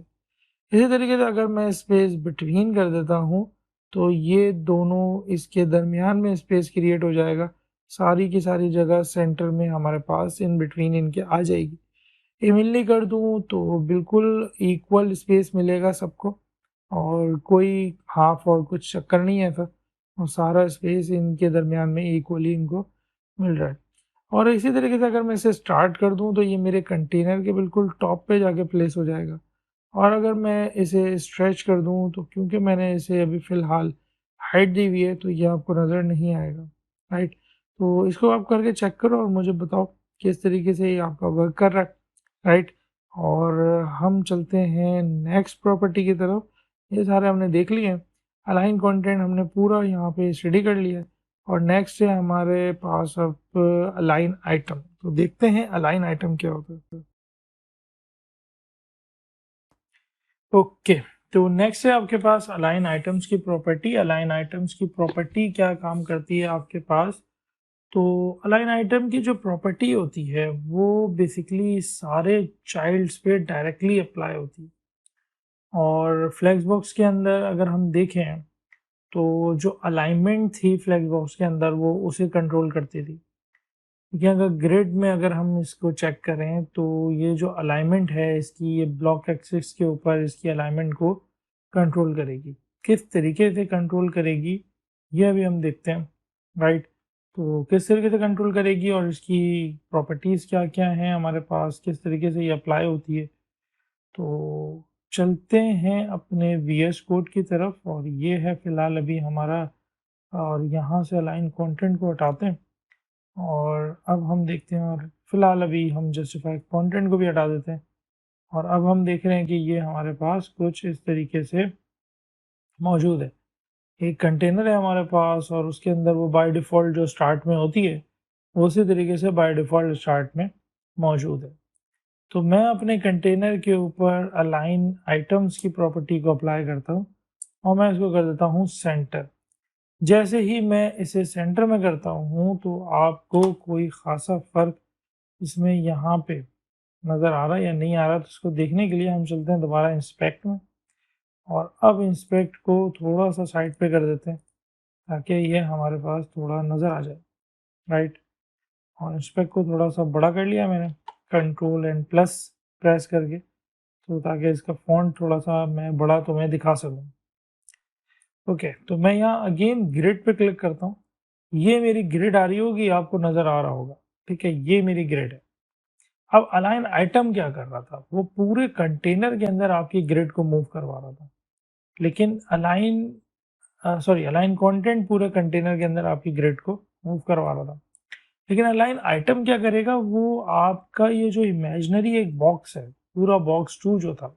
इसी तरीके से अगर मैं स्पेस बिटवीन कर देता हूँ तो ये दोनों इसके दरमियान में स्पेस क्रिएट हो जाएगा। सारी की सारी जगह सेंटर में हमारे पास इन बिटवीन इनके आ जाएगी। इवनली कर दूँ तो बिल्कुल इक्वल स्पेस मिलेगा सबको, और कोई हाफ और कुछ चक्कर नहीं है था, और सारा स्पेस इनके दरमियान में इक्वली इनको मिल रहा है। और इसी तरीके से अगर मैं इसे स्टार्ट कर दूं तो ये मेरे कंटेनर के बिल्कुल टॉप पे जाके प्लेस हो जाएगा। और अगर मैं इसे स्ट्रेच कर दूं तो क्योंकि मैंने इसे अभी फ़िलहाल हाइट दी हुई है तो ये आपको नज़र नहीं आएगा, राइट। तो इसको आप करके चेक करो और मुझे बताओ किस तरीके से ये आपका वर्क कर रहा है, राइट। और हम चलते हैं नेक्स्ट प्रॉपर्टी की तरफ। ये सारे हमने देख लिए हैं, अलाइन कंटेंट हमने पूरा यहाँ पे स्टडी कर लिया है। और नेक्स्ट है हमारे पास अब अलाइन आइटम। तो देखते हैं अलाइन आइटम क्या होता है। ओके, तो नेक्स्ट है आपके पास अलाइन आइटम्स की प्रॉपर्टी। अलाइन आइटम्स की प्रॉपर्टी क्या काम करती है आपके पास? तो अलाइन आइटम की जो प्रॉपर्टी होती है वो बेसिकली सारे चाइल्ड्स पे डायरेक्टली अप्लाई होती है। और फ्लेक्स बॉक्स के अंदर अगर हम देखें तो जो अलाइनमेंट थी फ्लेक्स बॉक्स के अंदर वो उसे कंट्रोल करती थी। देखिए, अगर ग्रिड में अगर हम इसको चेक करें तो ये जो अलाइनमेंट है इसकी, ये ब्लॉक एक्सिस के ऊपर इसकी अलाइनमेंट को कंट्रोल करेगी। किस तरीके से कंट्रोल करेगी ये अभी हम देखते हैं, राइट। तो किस तरीके से कंट्रोल करेगी और इसकी प्रॉपर्टीज़ क्या क्या हैं हमारे पास, किस तरीके से ये अप्लाई होती है। तो चलते हैं अपने वीएस कोड की तरफ, और ये है फ़िलहाल अभी हमारा। और यहाँ से अलाइन कंटेंट को हटाते हैं और अब हम देखते हैं, और फिलहाल अभी हम जस्टिफाई कंटेंट को भी हटा देते हैं। और अब हम देख रहे हैं कि ये हमारे पास कुछ इस तरीके से मौजूद है। एक कंटेनर है हमारे पास और उसके अंदर वो बाय डिफ़ॉल्ट जो स्टार्ट में होती है वो उसी तरीके से बाय डिफ़ॉल्ट स्टार्ट में मौजूद है। तो मैं अपने कंटेनर के ऊपर अलाइन आइटम्स की प्रॉपर्टी को अप्लाई करता हूँ और मैं इसको कर देता हूँ सेंटर। जैसे ही मैं इसे सेंटर में करता हूँ तो आपको कोई ख़ासा फ़र्क इसमें यहाँ पे नज़र आ रहा है या नहीं आ रहा, तो इसको देखने के लिए हम चलते हैं दोबारा इंस्पेक्ट में। और अब इंस्पेक्ट को थोड़ा सा साइड पे कर देते हैं ताकि ये हमारे पास थोड़ा नज़र आ जाए, राइट। और इंस्पेक्ट को थोड़ा सा बड़ा कर लिया मैंने कंट्रोल एंड प्लस प्रेस करके, तो ताकि इसका फ़ॉन्ट थोड़ा सा मैं बड़ा तो मैं दिखा सकूँ। ओके, तो मैं यहाँ अगेन ग्रिड पे क्लिक करता हूँ। ये मेरी ग्रिड आ रही होगी, आपको नज़र आ रहा होगा, ठीक है, ये मेरी ग्रिड है। अब अलाइन आइटम क्या कर रहा था, वो पूरे कंटेनर के अंदर आपकी ग्रिड को मूव करवा रहा था। लेकिन अलाइन कंटेंट पूरे कंटेनर के अंदर आपकी ग्रिड को मूव करवा रहा था। लेकिन अलाइन आइटम क्या करेगा, वो आपका ये जो इमेजिनरी एक बॉक्स है, पूरा बॉक्स 2 जो था,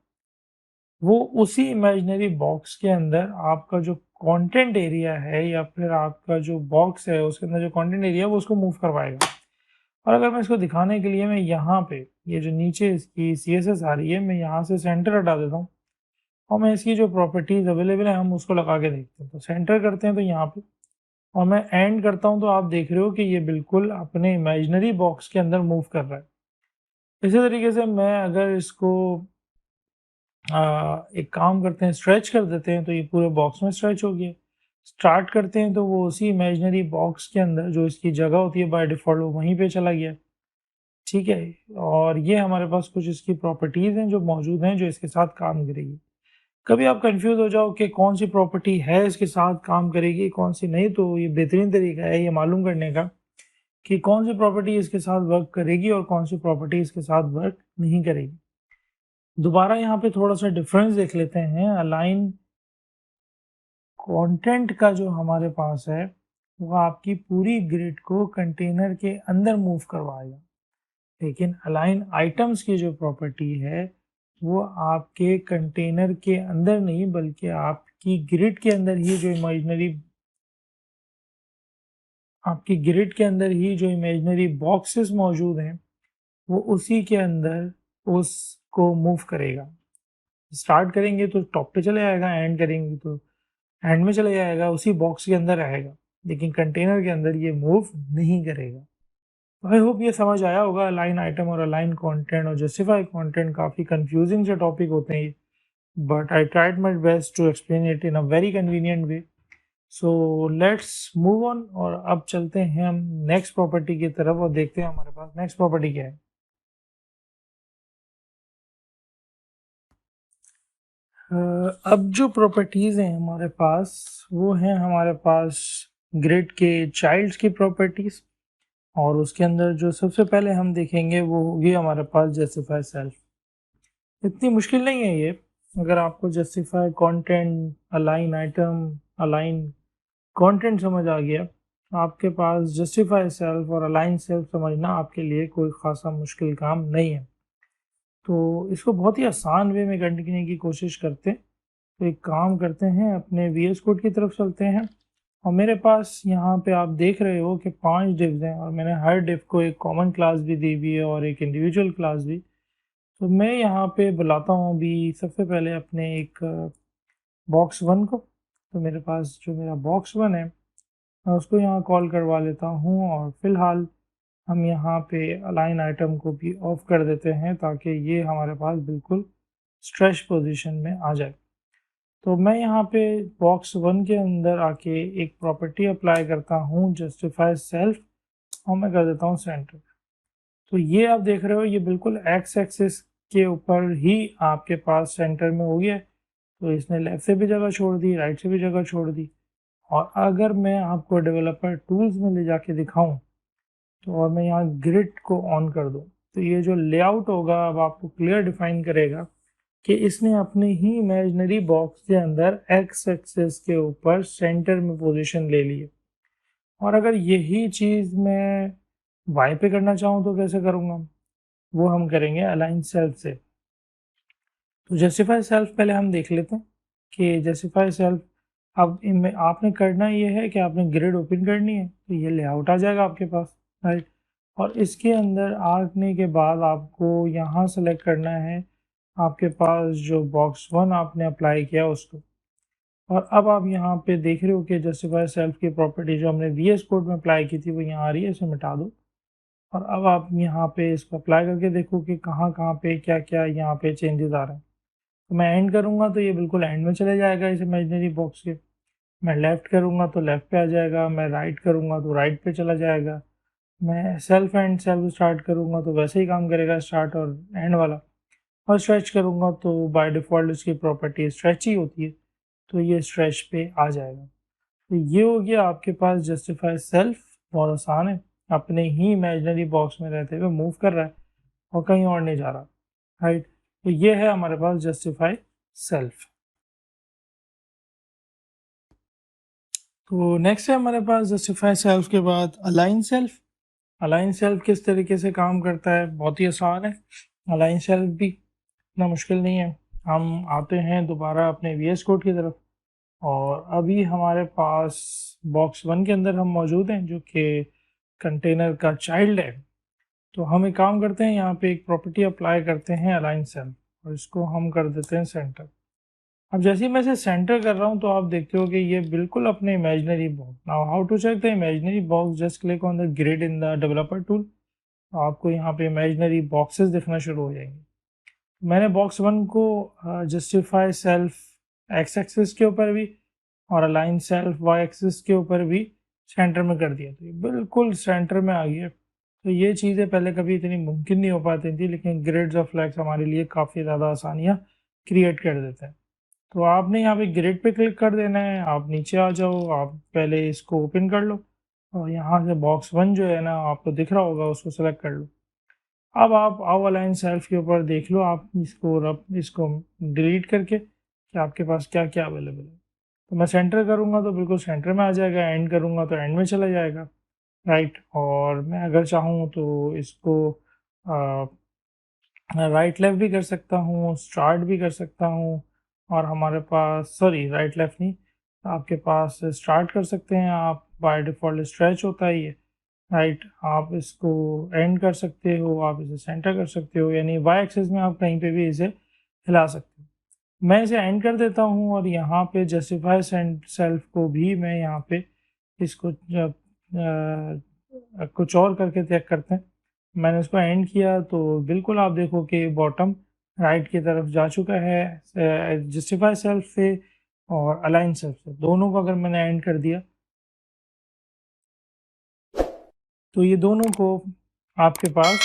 वो उसी इमेजिनरी बॉक्स के अंदर आपका जो कंटेंट एरिया है या फिर आपका जो बॉक्स है उसके अंदर जो कंटेंट एरिया है वो उसको मूव करवाएगा। और अगर मैं इसको दिखाने के लिए मैं यहाँ पे ये जो नीचे इसकी CSS आ रही है, मैं यहाँ से सेंटर हटा देता हूँ और मैं इसकी जो प्रॉपर्टीज अवेलेबल है हम उसको लगा के देखते हैं। तो सेंटर करते हैं तो यहाँ पे, और मैं एंड करता हूँ तो आप देख रहे हो कि ये बिल्कुल अपने इमेजिनरी बॉक्स के अंदर मूव कर रहा है। इसी तरीके से मैं अगर इसको एक काम करते हैं, स्ट्रेच कर देते हैं, तो ये पूरे बॉक्स में स्ट्रेच हो गया। स्टार्ट करते हैं तो वो उसी इमेजिनरी बॉक्स के अंदर जो इसकी जगह होती है बाय डिफ़ॉल्ट वो वहीं पे चला गया, ठीक है। और ये हमारे पास कुछ इसकी प्रॉपर्टीज़ हैं जो मौजूद हैं जो इसके साथ काम करेगी। कभी आप कंफ्यूज हो जाओ कि कौन सी प्रॉपर्टी है इसके साथ काम करेगी, कौन सी नहीं, तो ये बेहतरीन तरीका है ये मालूम करने का कि कौन सी प्रॉपर्टी इसके साथ वर्क करेगी और कौन सी प्रॉपर्टी इसके साथ वर्क नहीं करेगी। दोबारा यहाँ पे थोड़ा सा डिफरेंस देख लेते हैं। अलाइन कंटेंट का जो हमारे पास है वो आपकी पूरी ग्रिड को कंटेनर के अंदर मूव करवाएगा। लेकिन अलाइन आइटम्स की जो प्रॉपर्टी है वो आपके कंटेनर के अंदर नहीं बल्कि आपकी ग्रिड के अंदर ही जो इमेजिनरी बॉक्सेस मौजूद हैं वो उसी के अंदर उसको मूव करेगा। स्टार्ट करेंगे तो टॉप पे चले जाएगा, एंड करेंगे तो एंड में चले जाएगा, उसी बॉक्स के अंदर रहेगा, लेकिन कंटेनर के अंदर ये मूव नहीं करेगा। आई होप ये समझ आया होगा। अलाइन आइटम और अलाइन कंटेंट और जस्टिफाई कंटेंट काफ़ी कंफ्यूजिंग से टॉपिक होते हैं, but I tried my best to explain it in a very convenient way. So let's move on, और अब चलते हैं हम नेक्स्ट प्रॉपर्टी की तरफ और देखते हैं हमारे पास नेक्स्ट प्रॉपर्टी क्या है। अब जो प्रॉपर्टीज़ हैं हमारे पास वो हैं हमारे पास ग्रिड के चाइल्ड्स की प्रॉपर्टीज़, और उसके अंदर जो सबसे पहले हम देखेंगे वो होगी हमारे पास जस्टिफाई सेल्फ। इतनी मुश्किल नहीं है ये। अगर आपको justify content, align item, align content समझ आ गया, आपके पास जस्टिफाई सेल्फ और अलाइन सेल्फ समझना आपके लिए कोई ख़ासा मुश्किल काम नहीं है। तो इसको बहुत ही आसान वे में करने की कोशिश करते हैं। तो एक काम करते हैं, अपने VS कोड की तरफ चलते हैं और मेरे पास यहाँ पे आप देख रहे हो कि 5 डिव्स हैं और मैंने हर डिव को एक कॉमन क्लास भी दी हुई है और एक इंडिविजुअल क्लास भी। तो मैं यहाँ पे बुलाता हूँ अभी सबसे पहले अपने एक बॉक्स वन को। तो मेरे पास जो मेरा बॉक्स वन है मैं उसको यहाँ कॉल करवा लेता हूँ और फिलहाल हम यहाँ पे अलाइन आइटम को भी ऑफ कर देते हैं ताकि ये हमारे पास बिल्कुल स्ट्रेच पोजीशन में आ जाए। तो मैं यहाँ पे बॉक्स वन के अंदर आके एक प्रॉपर्टी अप्लाई करता हूँ जस्टिफाई सेल्फ और मैं कर देता हूँ सेंटर। तो ये आप देख रहे हो ये बिल्कुल एक्स एक्सिस के ऊपर ही आपके पास सेंटर में हो गया है। तो इसने लेफ्ट से भी जगह छोड़ दी, राइट से भी जगह छोड़ दी। और अगर मैं आपको डेवलपर टूल्स में ले जाके दिखाऊं तो और मैं यहाँ ग्रिड को ऑन कर दूं तो ये जो लेआउट होगा अब आपको क्लियर डिफाइन करेगा कि इसने अपने ही इमेजिनरी बॉक्स के अंदर एक्स एक्सिस के ऊपर सेंटर में पोजीशन ले ली है। और अगर यही चीज़ मैं वाई पे करना चाहूँ तो कैसे करूँगा, वो हम करेंगे अलाइन सेल्फ से। तो जस्टिफाई सेल्फ पहले हम देख लेते हैं कि जस्टिफाई सेल्फ अब इनमें आपने करना ये है कि आपने ग्रिड ओपन करनी है तो ये लेआउट आ जाएगा आपके पास, राइट। और इसके अंदर आने के बाद आपको यहाँ सेलेक्ट करना है आपके पास जो बॉक्स वन आपने अप्लाई किया उसको। और अब आप यहाँ पे देख रहे हो कि जस्टिफाई सेल्फ की प्रॉपर्टी जो हमने वीएस कोड में अप्लाई की थी वो यहाँ आ रही है, इसे मिटा दो। और अब आप यहाँ पे इसको अप्लाई करके देखो कि कहाँ कहाँ पे क्या क्या यहाँ पे चेंजेस आ रहे हैं। तो मैं एंड करूँगा तो ये बिल्कुल एंड में चले जाएगा इस इमेजिनरी बॉक्स के। मैं लेफ़्ट करूँगा तो लेफ़्ट पे आ जाएगा, मैं राइट करूँगा तो राइट पे चला जाएगा। मैं सेल्फ एंड सेल्फ स्टार्ट करूँगा तो वैसे ही काम करेगा स्टार्ट और एंड वाला। और स्ट्रेच करूँगा तो बाय डिफ़ॉल्ट इसकी प्रॉपर्टी स्ट्रेच ही होती है तो ये स्ट्रेच पे आ जाएगा। तो ये हो गया आपके पास जस्टिफाई सेल्फ। बहुत आसान है, अपने ही इमेजिनरी बॉक्स में रहते हुए मूव कर रहा है और कहीं और नहीं जा रहा, राइट। तो ये है हमारे पास जस्टिफाई सेल्फ। तो नेक्स्ट है हमारे पास जस्टिफाई सेल्फ के बाद अलाइन सेल्फ। अलाइन सेल्फ किस तरीके से काम करता है, बहुत ही आसान है। अलाइन सेल्फ भी इतना मुश्किल नहीं है। हम आते हैं दोबारा अपने वीएस कोड की तरफ और अभी हमारे पास बॉक्स वन के अंदर हम मौजूद हैं जो कि कंटेनर का चाइल्ड है। तो हम एक काम करते हैं, यहाँ पे एक प्रॉपर्टी अप्लाई करते हैं अलाइन सेल्फ और इसको हम कर देते हैं सेंटर। अब जैसे ही मैं इसे सेंटर कर रहा हूँ तो आप देखते हो कि ये बिल्कुल अपने imaginary box. Now how to check the imaginary box, just click on the grid in the developer tool. तो आपको यहाँ पे इमेजिनरी बॉक्सेस दिखना शुरू हो जाएंगे। मैंने बॉक्स वन को जस्टिफाई सेल्फ एक्स एक्सिस के ऊपर भी और अलाइन सेल्फ वाई एक्सिस के ऊपर भी सेंटर में कर दिया, तो ये बिल्कुल सेंटर में आ गया। तो ये चीज़ें पहले कभी इतनी मुमकिन नहीं हो पाती थी, लेकिन ग्रिड्स और फ्लैग्स हमारे लिए काफ़ी ज़्यादा आसानियाँ क्रिएट कर देते हैं। तो आपने यहाँ पे ग्रिड पे क्लिक कर देना है, आप नीचे आ जाओ, आप पहले इसको ओपन कर लो और यहाँ से बॉक्स वन जो है ना आपको दिख रहा होगा उसको सेलेक्ट कर लो। अब आप आओ अलाइन सेल्फ के ऊपर देख लो, आप इसको डिलीट करके कि आपके पास क्या क्या अवेलेबल है। तो मैं सेंटर करूँगा तो बिल्कुल सेंटर में आ जाएगा, एंड करूँगा तो एंड में चला जाएगा, राइट। और मैं अगर चाहूँ तो इसको राइट लेफ्ट भी कर सकता हूँ, स्टार्ट भी कर सकता हूँ। और हमारे पास सॉरी राइट लेफ्ट नहीं, आपके पास स्टार्ट कर सकते हैं आप, बाय डिफ़ॉल्ट स्ट्रेच होता है ये, राइट। आप इसको एंड कर सकते हो, आप इसे सेंटर कर सकते हो, यानी वाई एक्सिस में आप कहीं पे भी इसे हिला सकते हो। मैं इसे एंड कर देता हूँ और यहाँ पे जस्टिफाई सेल्फ को भी मैं यहाँ पे इसको जब कुछ और करके चेक करते हैं। मैंने इसको एंड किया तो बिल्कुल आप देखो कि बॉटम राइट की तरफ जा चुका है जस्टिफाई सेल्फ से और अलाइन सेल्फ से, दोनों को अगर मैंने एंड कर दिया तो ये दोनों को आपके पास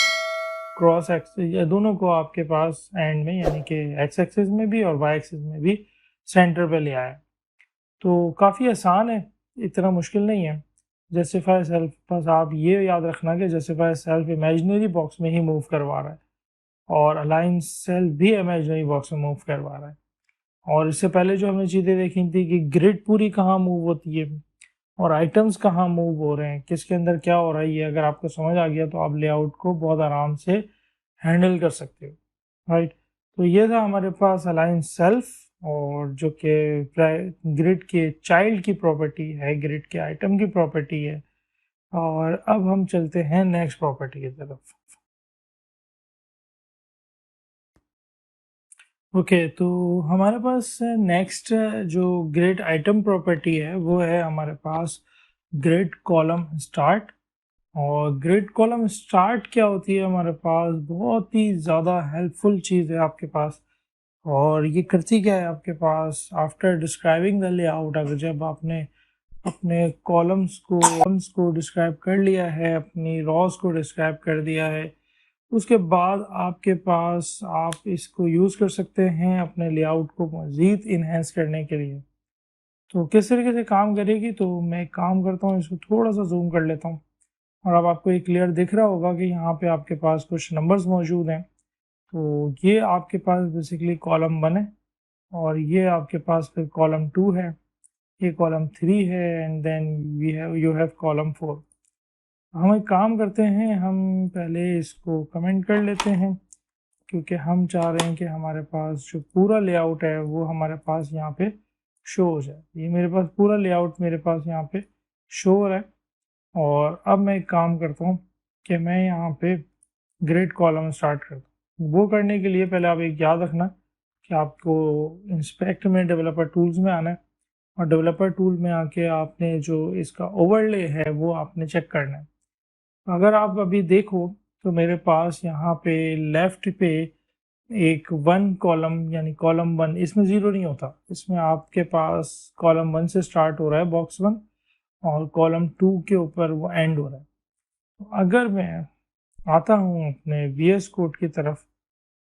क्रॉस एक्सिस, या दोनों को आपके पास एंड में यानी कि एक्स एक्सिस में भी और वाई एक्सिस में भी सेंटर पे ले आया। तो काफ़ी आसान है, इतना मुश्किल नहीं है। जस्टिफाई सेल्फ, बस आप ये याद रखना कि जस्टिफाई सेल्फ इमेजिनरी बॉक्स में ही मूव करवा रहा है और अलाइन सेल्फ भी इमेजिनरी बॉक्स में मूव करवा रहा है। और इससे पहले जो हमने चीज़ें देखी थी कि ग्रिड पूरी कहाँ मूव होती है और आइटम्स कहाँ मूव हो रहे हैं, किसके अंदर क्या हो रहा है, ये अगर आपको समझ आ गया तो आप लेआउट को बहुत आराम से हैंडल कर सकते हो, राइट। तो ये था हमारे पास अलाइन सेल्फ और जो कि ग्रिड के चाइल्ड की प्रॉपर्टी है, ग्रिड के आइटम की प्रॉपर्टी है। और अब हम चलते हैं नेक्स्ट प्रॉपर्टी की तरफ। ओके, तो हमारे पास नेक्स्ट जो ग्रिड आइटम प्रॉपर्टी है वो है हमारे पास ग्रिड कॉलम स्टार्ट। और ग्रिड कॉलम स्टार्ट क्या होती है हमारे पास, बहुत ही ज़्यादा हेल्पफुल चीज़ है आपके पास। और ये करती क्या है आपके पास, आफ्टर डिस्क्राइबिंग द लेआउट, अगर जब आपने अपने कॉलम्स को डिस्क्राइब कर लिया है, अपनी रॉस को डिस्क्राइब कर दिया है, उसके बाद आपके पास आप इसको यूज़ कर सकते हैं अपने लेआउट को मज़ीद इन्हेंस करने के लिए। तो किस तरीके से काम करेगी, तो मैं काम करता हूँ, इसको थोड़ा सा जूम कर लेता हूँ। और अब आपको ये क्लियर दिख रहा होगा कि यहाँ पे आपके पास कुछ नंबर्स मौजूद हैं। तो ये आपके पास बेसिकली कॉलम 1 है, और ये आपके पास फिर कॉलम 2 है, ये कॉलम 3 है, and then you have column 4। हम एक काम करते हैं, हम पहले इसको कमेंट कर लेते हैं, क्योंकि हम चाह रहे हैं कि हमारे पास जो पूरा लेआउट है वो हमारे पास यहाँ पे शो हो जाए। ये मेरे पास पूरा लेआउट मेरे पास यहाँ पे शो हो रहा है। और अब मैं एक काम करता हूँ कि मैं यहाँ पे ग्रिड कॉलम स्टार्ट करता हूँ। वो करने के लिए पहले आप एक याद रखना कि आपको इंस्पेक्ट में डेवलपर टूल्स में आना है, और डेवलपर टूल में आके आपने जो इसका ओवरले है वो आपने चेक करना है। अगर आप अभी देखो तो मेरे पास यहाँ पे लेफ्ट पे एक 1 कॉलम, यानी कॉलम 1, इसमें ज़ीरो नहीं होता, इसमें आपके पास कॉलम 1 से स्टार्ट हो रहा है बॉक्स 1, और कॉलम 2 के ऊपर वो एंड हो रहा है। तो अगर मैं आता हूँ अपने VS कोड की तरफ,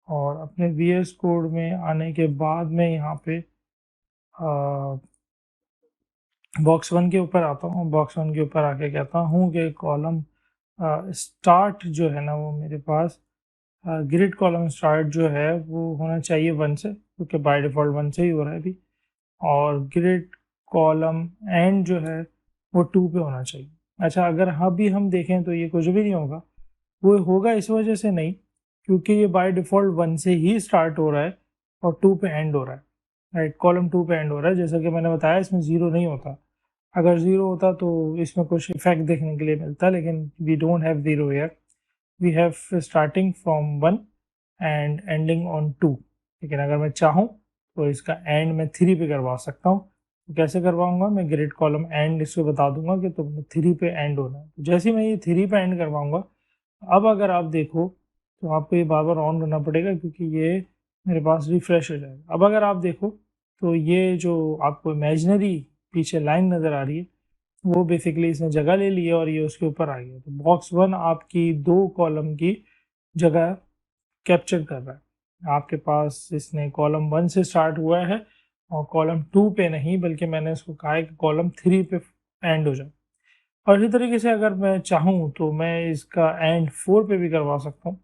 और अपने VS कोड में आने के बाद मैं यहाँ पे बॉक्स 1 के ऊपर आता हूँ, बॉक्स 1 के ऊपर आके कहता हूँ कि कॉलम स्टार्ट जो है ना वो मेरे पास ग्रिड कॉलम स्टार्ट जो है वो होना चाहिए 1 से, क्योंकि बाय डिफ़ॉल्ट 1 से ही हो रहा है अभी। और ग्रिड कॉलम एंड जो है वो 2 पे होना चाहिए। अच्छा, अगर अभी हम देखें तो ये कुछ भी नहीं होगा। वो होगा इस वजह से नहीं, क्योंकि ये बाय डिफ़ॉल्ट 1 से ही स्टार्ट हो रहा है और 2 पे एंड हो रहा है। राइट, कॉलम 2 पे एंड हो रहा है, जैसा कि मैंने बताया इसमें ज़ीरो नहीं होता। अगर ज़ीरो होता तो इसमें कुछ इफेक्ट देखने के लिए मिलता, लेकिन we don't have zero here. We have starting from 1 and ending on 2। लेकिन अगर मैं चाहूँ तो इसका एंड मैं 3 पे करवा सकता हूँ। तो कैसे करवाऊंगा, मैं ग्रिड कॉलम एंड इसको बता दूंगा कि तुमने 3 पे एंड होना है। तो जैसे ही मैं ये 3 पे एंड करवाऊंगा, अब अगर आप देखो तो आपको ये बार बार ऑन करना पड़ेगा, क्योंकि ये मेरे पास रिफ्रेश हो जाएगा। अब अगर आप देखो तो ये जो आपको इमेजिनरी पीछे लाइन नज़र आ रही है वो बेसिकली इसने जगह ले ली है और ये उसके ऊपर आ गया। तो बॉक्स 1 आपकी 2 कॉलम की जगह कैप्चर कर रहा है। आपके पास इसने कॉलम 1 से स्टार्ट हुआ है और कॉलम 2 पे नहीं, बल्कि मैंने इसको कहा है कि कॉलम 3 पे एंड हो जाए। और इसी तरीके से अगर मैं चाहूँ तो मैं इसका एंड 4 पे भी करवा सकता हूँ।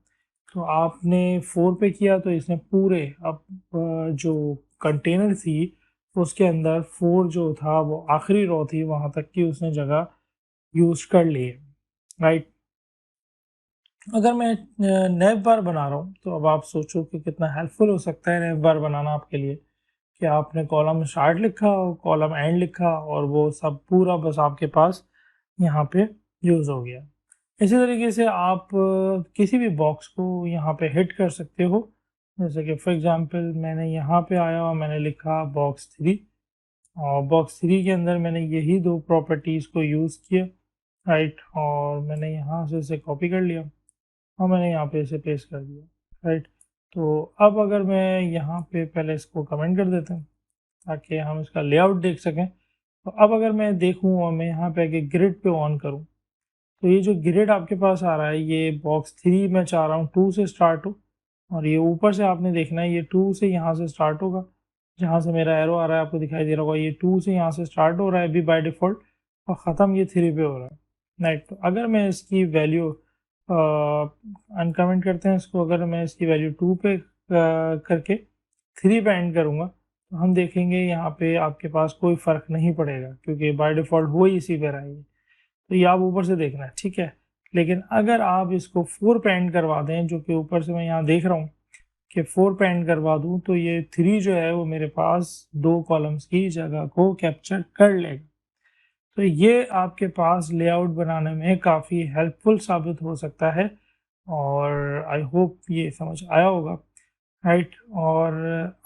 तो आपने 4 पे किया तो इसने पूरे अब जो कंटेनर थी उसके अंदर 4 जो था वो आखिरी रो थी वहाँ तक की उसने जगह यूज कर ली है। राइट, अगर मैं नैव बार बना रहा हूँ तो अब आप सोचो कि कितना हेल्पफुल हो सकता है नैव बार बनाना आपके लिए, कि आपने कॉलम स्टार्ट लिखा और कॉलम एंड लिखा और वो सब पूरा बस आपके पास यहाँ पे यूज़ हो गया। इसी तरीके से आप किसी भी बॉक्स को यहाँ पे हिट कर सकते हो। जैसे कि फॉर एग्जांपल मैंने यहाँ पे आया और मैंने लिखा बॉक्स 3, और बॉक्स 3 के अंदर मैंने यही दो प्रॉपर्टीज़ को यूज़ किया। राइट, और मैंने यहाँ से इसे कॉपी कर लिया और मैंने यहाँ पे इसे पेस्ट कर दिया। राइट, तो अब अगर मैं यहाँ पे पहले इसको कमेंट कर देता हूँ ताकि हम इसका लेआउट देख सकें। तो अब अगर मैं देखूँ और मैं यहाँ पे आके ग्रिड पे ऑन करूँ, तो ये जो ग्रिड आपके पास आ रहा है ये बॉक्स 3 मैं चाह रहा हूँ 2 से स्टार्ट हो, और ये ऊपर से आपने देखना है ये 2 से यहाँ से स्टार्ट होगा। जहाँ से मेरा एरो आ रहा है आपको दिखाई दे रहा होगा, ये 2 से यहाँ से स्टार्ट हो रहा है अभी बाय डिफ़ॉल्ट, और ख़त्म ये 3 पे हो रहा है। राइट, तो अगर मैं इसकी वैल्यू अनकमेंट करते हैं इसको, अगर मैं इसकी वैल्यू 2 पे करके 3 पे एंड करूँगा, तो हम देखेंगे यहाँ पे आपके पास कोई फ़र्क नहीं पड़ेगा, क्योंकि बाय डिफ़ॉल्ट वो ही इसी पे रहेगी। तो ये आप ऊपर से देखना है, ठीक है। लेकिन अगर आप इसको 4 पे एंड करवा दें, जो कि ऊपर से मैं यहाँ देख रहा हूँ कि 4 पे एंड करवा दूं तो ये 3 जो है वो मेरे पास 2 कॉलम्स की जगह को कैप्चर कर लेगा। तो ये आपके पास लेआउट बनाने में काफ़ी हेल्पफुल साबित हो सकता है और आई होप ये समझ आया होगा, राइट। और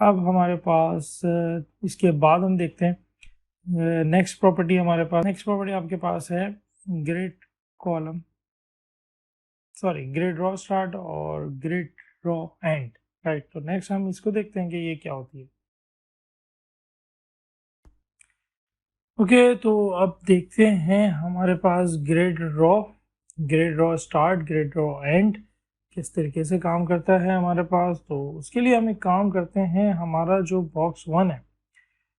अब हमारे पास इसके बाद हम देखते हैं नेक्स्ट प्रॉपर्टी आपके पास है grid column, sorry grid row start और ग्रिड रॉ एंड, राइट। तो नेक्स्ट हम इसको देखते हैं कि ये क्या होती है। ओके तो अब देखते हैं हमारे पास grid row start, grid row end किस तरीके से काम करता है हमारे पास। तो उसके लिए हम एक काम करते हैं, हमारा जो बॉक्स 1 है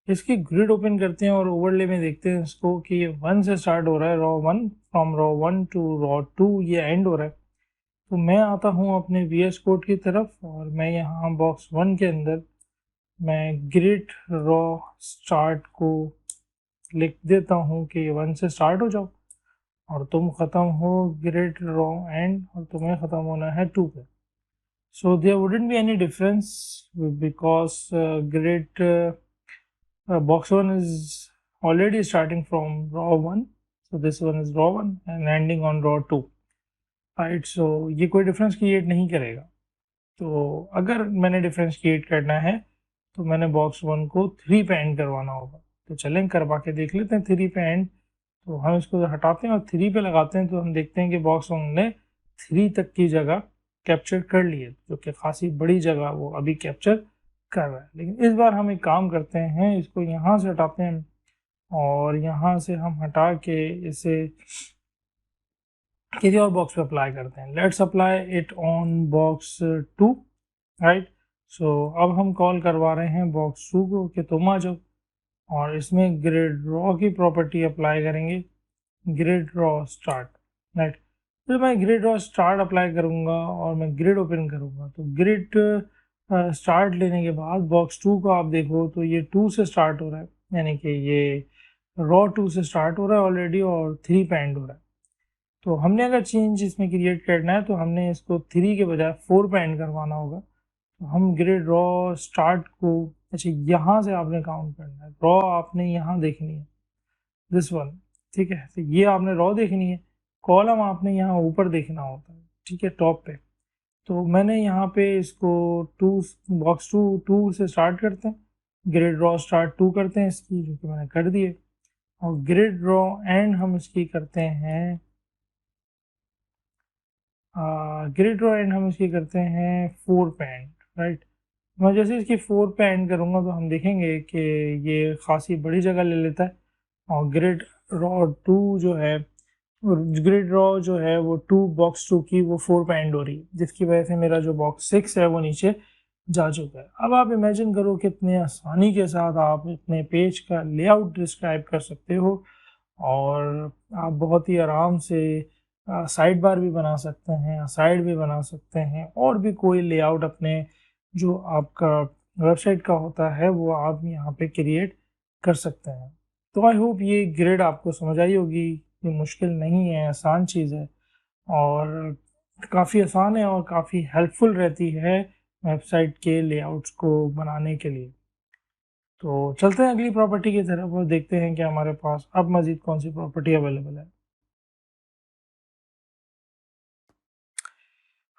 इसकी ग्रिड ओपन करते हैं और ओवरले में देखते हैं इसको कि ये 1 से स्टार्ट हो रहा है, row 1, from row 1 to row 2 ये एंड हो रहा है। तो मैं आता हूँ अपने VS कोड की तरफ और मैं यहाँ बॉक्स 1 के अंदर मैं ग्रिड रॉ स्टार्ट को लिख देता हूँ कि 1 से स्टार्ट हो जाओ और तुम ख़त्म हो ग्रिड रॉ एंड और तुम्हें ख़त्म होना है 2 पे। So there wouldn't be any difference because grid box 1 is already starting from row 1, so this one is row 1 and ending on row 2, right। so ये कोई डिफरेंस क्रिएट नहीं करेगा। तो अगर मैंने डिफरेंस क्रिएट करना है तो मैंने बॉक्स 1 को 3 पे एंड करवाना होगा। तो चलें करवा के देख लेते हैं 3 पे एंड। तो हम इसको हटाते हैं और 3 पे लगाते हैं तो हम देखते हैं कि बॉक्स 1 ने 3 तक की जगह कैप्चर कर ली है, जो कि खासी बड़ी जगह वो अभी कैप्चर कर रहा है। लेकिन इस बार हम एक काम करते हैं, इसको यहाँ से हटाते हैं और यहाँ से हम हटा के इसे किसी और बॉक्स पे अप्लाई करते हैं। Let's apply it on box 2, right. So अब हम कॉल करवा रहे हैं बॉक्स 2 को कि तुम आ जाओ और इसमें ग्रिड रॉ की प्रॉपर्टी अप्लाई करेंगे, ग्रिड रॉ स्टार्ट, राइट। फिर मैं ग्रिड रॉ स्टार्ट अप्लाई करूँगा और मैं ग्रिड ओपन करूँगा। तो ग्रिड स्टार्ट लेने के बाद बॉक्स 2 को आप देखो तो ये 2 से स्टार्ट हो रहा है, यानी कि ये रॉ 2 से स्टार्ट हो रहा है ऑलरेडी और 3 पे एंड हो रहा है। तो हमने अगर चेंज इसमें क्रिएट करना है तो हमने इसको 3 के बजाय 4 पे एंड करवाना होगा। तो हम ग्रिड रॉ स्टार्ट को, अच्छा यहाँ से आपने काउंट करना है, रॉ आपने यहाँ देखनी है, दिस वन, ठीक है। तो ये आपने रॉ देखनी है, कॉलम आपने यहाँ ऊपर देखना होता है, ठीक है, टॉप पे। तो मैंने यहाँ पे इसको बॉक्स 2 से स्टार्ट करते हैं, ग्रिड रॉ स्टार्ट 2 करते हैं इसकी, जो कि मैंने कर दिए, और ग्रिड रॉ एंड हम इसकी करते हैं ग्रिड रॉ एंड हम इसकी करते हैं 4 पे एंड, राइट। मैं जैसे इसकी 4 पे एंड करूँगा तो हम देखेंगे कि ये खासी बड़ी जगह ले लेता है और ग्रिड रॉ 2 जो है, ग्रिड रॉ जो है वो 2 बॉक्स 2 की वो 4 पे एंड हो रही है, जिसकी वजह से मेरा जो बॉक्स 6 है वो नीचे जा चुका है। अब आप इमेजिन करो कितने आसानी के साथ आप इतने पेज का लेआउट डिस्क्राइब कर सकते हो और आप बहुत ही आराम से साइड बार भी बना सकते हैं, साइड भी बना सकते हैं, और भी कोई लेआउट अपने जो आपका वेबसाइट का होता है वो आप यहाँ पे क्रिएट कर सकते हैं। तो आई होप ये ग्रिड आपको समझ आई होगी, ये मुश्किल नहीं है, आसान चीज़ है और काफ़ी आसान है और काफ़ी हेल्पफुल रहती है वेबसाइट के लेआउट्स को बनाने के लिए। तो चलते हैं अगली प्रॉपर्टी की तरफ और देखते हैं कि हमारे पास अब मज़ीद कौन सी प्रॉपर्टी अवेलेबल है।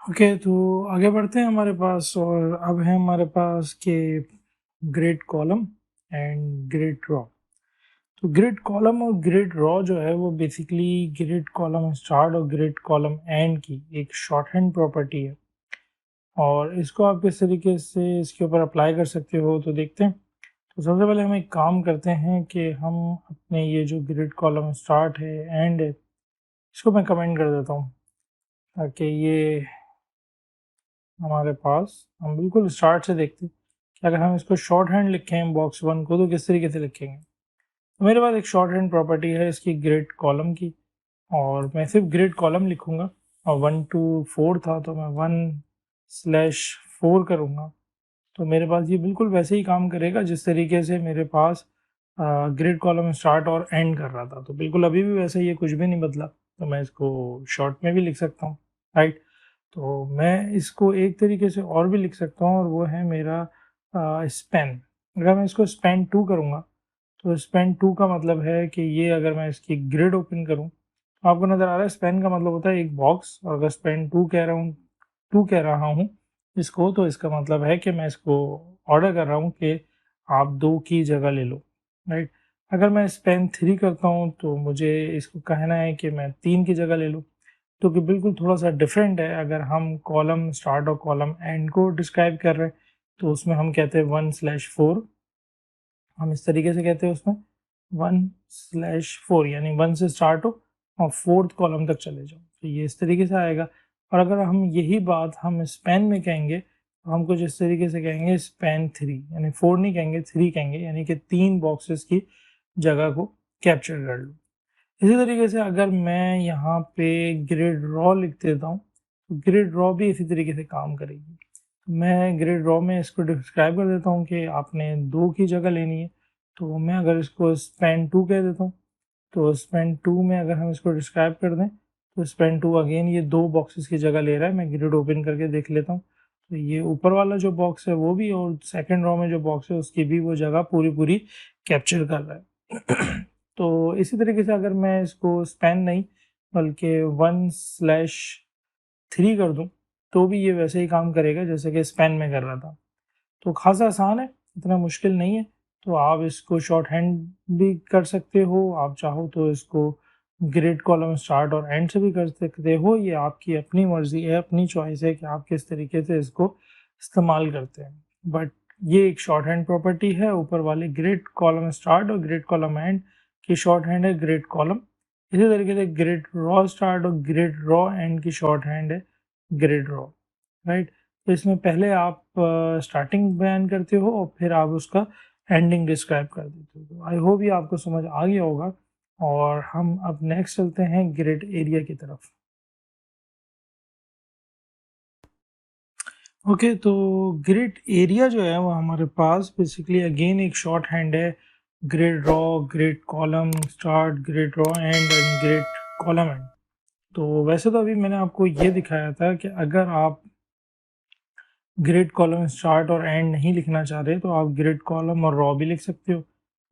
ओके तो आगे बढ़ते हैं हमारे पास, और अब है हमारे पास के grid column and grid raw. तो ग्रिड कॉलम और ग्रिड रॉ जो है वो बेसिकली ग्रिड कॉलम स्टार्ट और ग्रिड कॉलम एंड की एक शॉर्ट हैंड प्रॉपर्टी है और इसको आप किस तरीके से इसके ऊपर अप्लाई कर सकते हो तो देखते हैं। तो सबसे पहले हम एक काम करते हैं कि हम अपने ये जो ग्रिड कॉलम स्टार्ट है एंड है इसको मैं कमेंट कर देता हूँ ताकि ये हमारे पास हम बिल्कुल स्टार्ट से देखते हैं कि अगर हम इसको शॉर्ट हैंड लिखें बॉक्स 1 को तो किस तरीके से लिखेंगे। तो मेरे पास एक शॉर्ट हैंड प्रॉपर्टी है इसकी ग्रिड कॉलम की और मैं सिर्फ ग्रिड कॉलम लिखूंगा और 1 to 4 था तो मैं 1/4 करूँगा। तो मेरे पास ये बिल्कुल वैसे ही काम करेगा जिस तरीके से मेरे पास ग्रिड कॉलम स्टार्ट और एंड कर रहा था। तो बिल्कुल अभी भी वैसे ही, ये कुछ भी नहीं बदला। तो मैं इसको शॉर्ट में भी लिख सकता हूँ, राइट। तो मैं इसको एक तरीके से और भी लिख सकता हूँ और वो है मेरा स्पैन। अगर मैं इसको स्पैन 2 करूँगा तो स्पैन 2 का मतलब है कि ये अगर मैं इसकी ग्रिड ओपन करूँ तो आपको नज़र आ रहा है स्पैन का मतलब होता है एक बॉक्स, और अगर स्पैन 2 कह रहा हूँ इसको, तो इसका मतलब है कि मैं इसको ऑर्डर कर रहा हूँ कि आप 2 की जगह ले लो, राइट। अगर मैं स्पैन 3 करता हूँ तो मुझे इसको कहना है कि मैं 3 की जगह ले लूँ, तो कि बिल्कुल थोड़ा-सा डिफरेंट है। अगर हम कॉलम स्टार्ट और कॉलम एंड को डिस्क्राइब कर रहे हैं, तो उसमें हम कहते हैं 1/4, हम इस तरीके से कहते हैं उसमें 1/4, यानी 1 से स्टार्ट हो और 4th कॉलम तक चले जाओ, तो ये इस तरीके से आएगा। और अगर हम यही बात हम स्पैन में कहेंगे, तो हम कुछ इस तरीके से कहेंगे स्पैन 3, यानी 4 नहीं कहेंगे, 3 कहेंगे, यानी कि 3 बॉक्सेस की जगह को कैप्चर कर लो। इसी तरीके से अगर मैं यहाँ पे ग्रिड रॉ लिख देता हूँ, तो ग्रिड रॉ भी इसी तरीके से काम करेगी। मैं ग्रिड रॉ में इसको डिस्क्राइब कर देता हूँ कि आपने 2 की जगह लेनी है, तो मैं अगर इसको स्पैन 2 कह देता हूँ, तो स्पैन 2 में अगर हम इसको डिस्क्राइब कर दें, तो स्पैन 2 अगेन ये 2 बॉक्सेस की जगह ले रहा है। मैं ग्रिड ओपन करके देख लेता हूँ, तो ये ऊपर वाला जो बॉक्स है वो भी, और सेकंड रॉ में जो बॉक्स है उसकी भी वो जगह पूरी कैप्चर कर रहा है। तो इसी तरीके से अगर मैं इसको स्पैन नहीं बल्कि 1/3 कर दूं, तो भी ये वैसे ही काम करेगा जैसे कि स्पैन में कर रहा था। तो खासा आसान है, इतना मुश्किल नहीं है। तो आप इसको शॉर्ट हैंड भी कर सकते हो, आप चाहो तो इसको ग्रिड कॉलम स्टार्ट और एंड से भी कर सकते हो। ये आपकी अपनी मर्जी है, अपनी चॉइस है कि आप किस तरीके से इसको इस्तेमाल करते हैं। बट ये एक शॉर्ट हैंड प्रॉपर्टी है, ऊपर वाले ग्रिड कॉलम स्टार्ट और ग्रिड कॉलम एंड की शॉर्ट हैंड है ग्रिड कॉलम। इसी तरीके से ग्रिड रॉ स्टार्ट और ग्रिड रॉ एंड की शॉर्ट हैंड है ग्रिड रॉ, राइट। तो इसमें पहले आप स्टार्टिंग बयान करते हो और फिर आप उसका एंडिंग डिस्क्राइब कर देते हो। तो आई होप ये आपको समझ आ गया होगा, और हम अब नेक्स्ट चलते हैं ग्रिड एरिया की तरफ। ओके, तो ग्रिड एरिया जो है वो हमारे पास बेसिकली अगेन एक शॉर्ट हैंड है grid raw, grid column start, grid row and grid column and. तो वैसे तो अभी मैंने आपको ये दिखाया था कि अगर आप ग्रिड कॉलम स्टार्ट और एंड नहीं लिखना चाह रहे तो आप ग्रिड कॉलम और रॉ भी लिख सकते हो।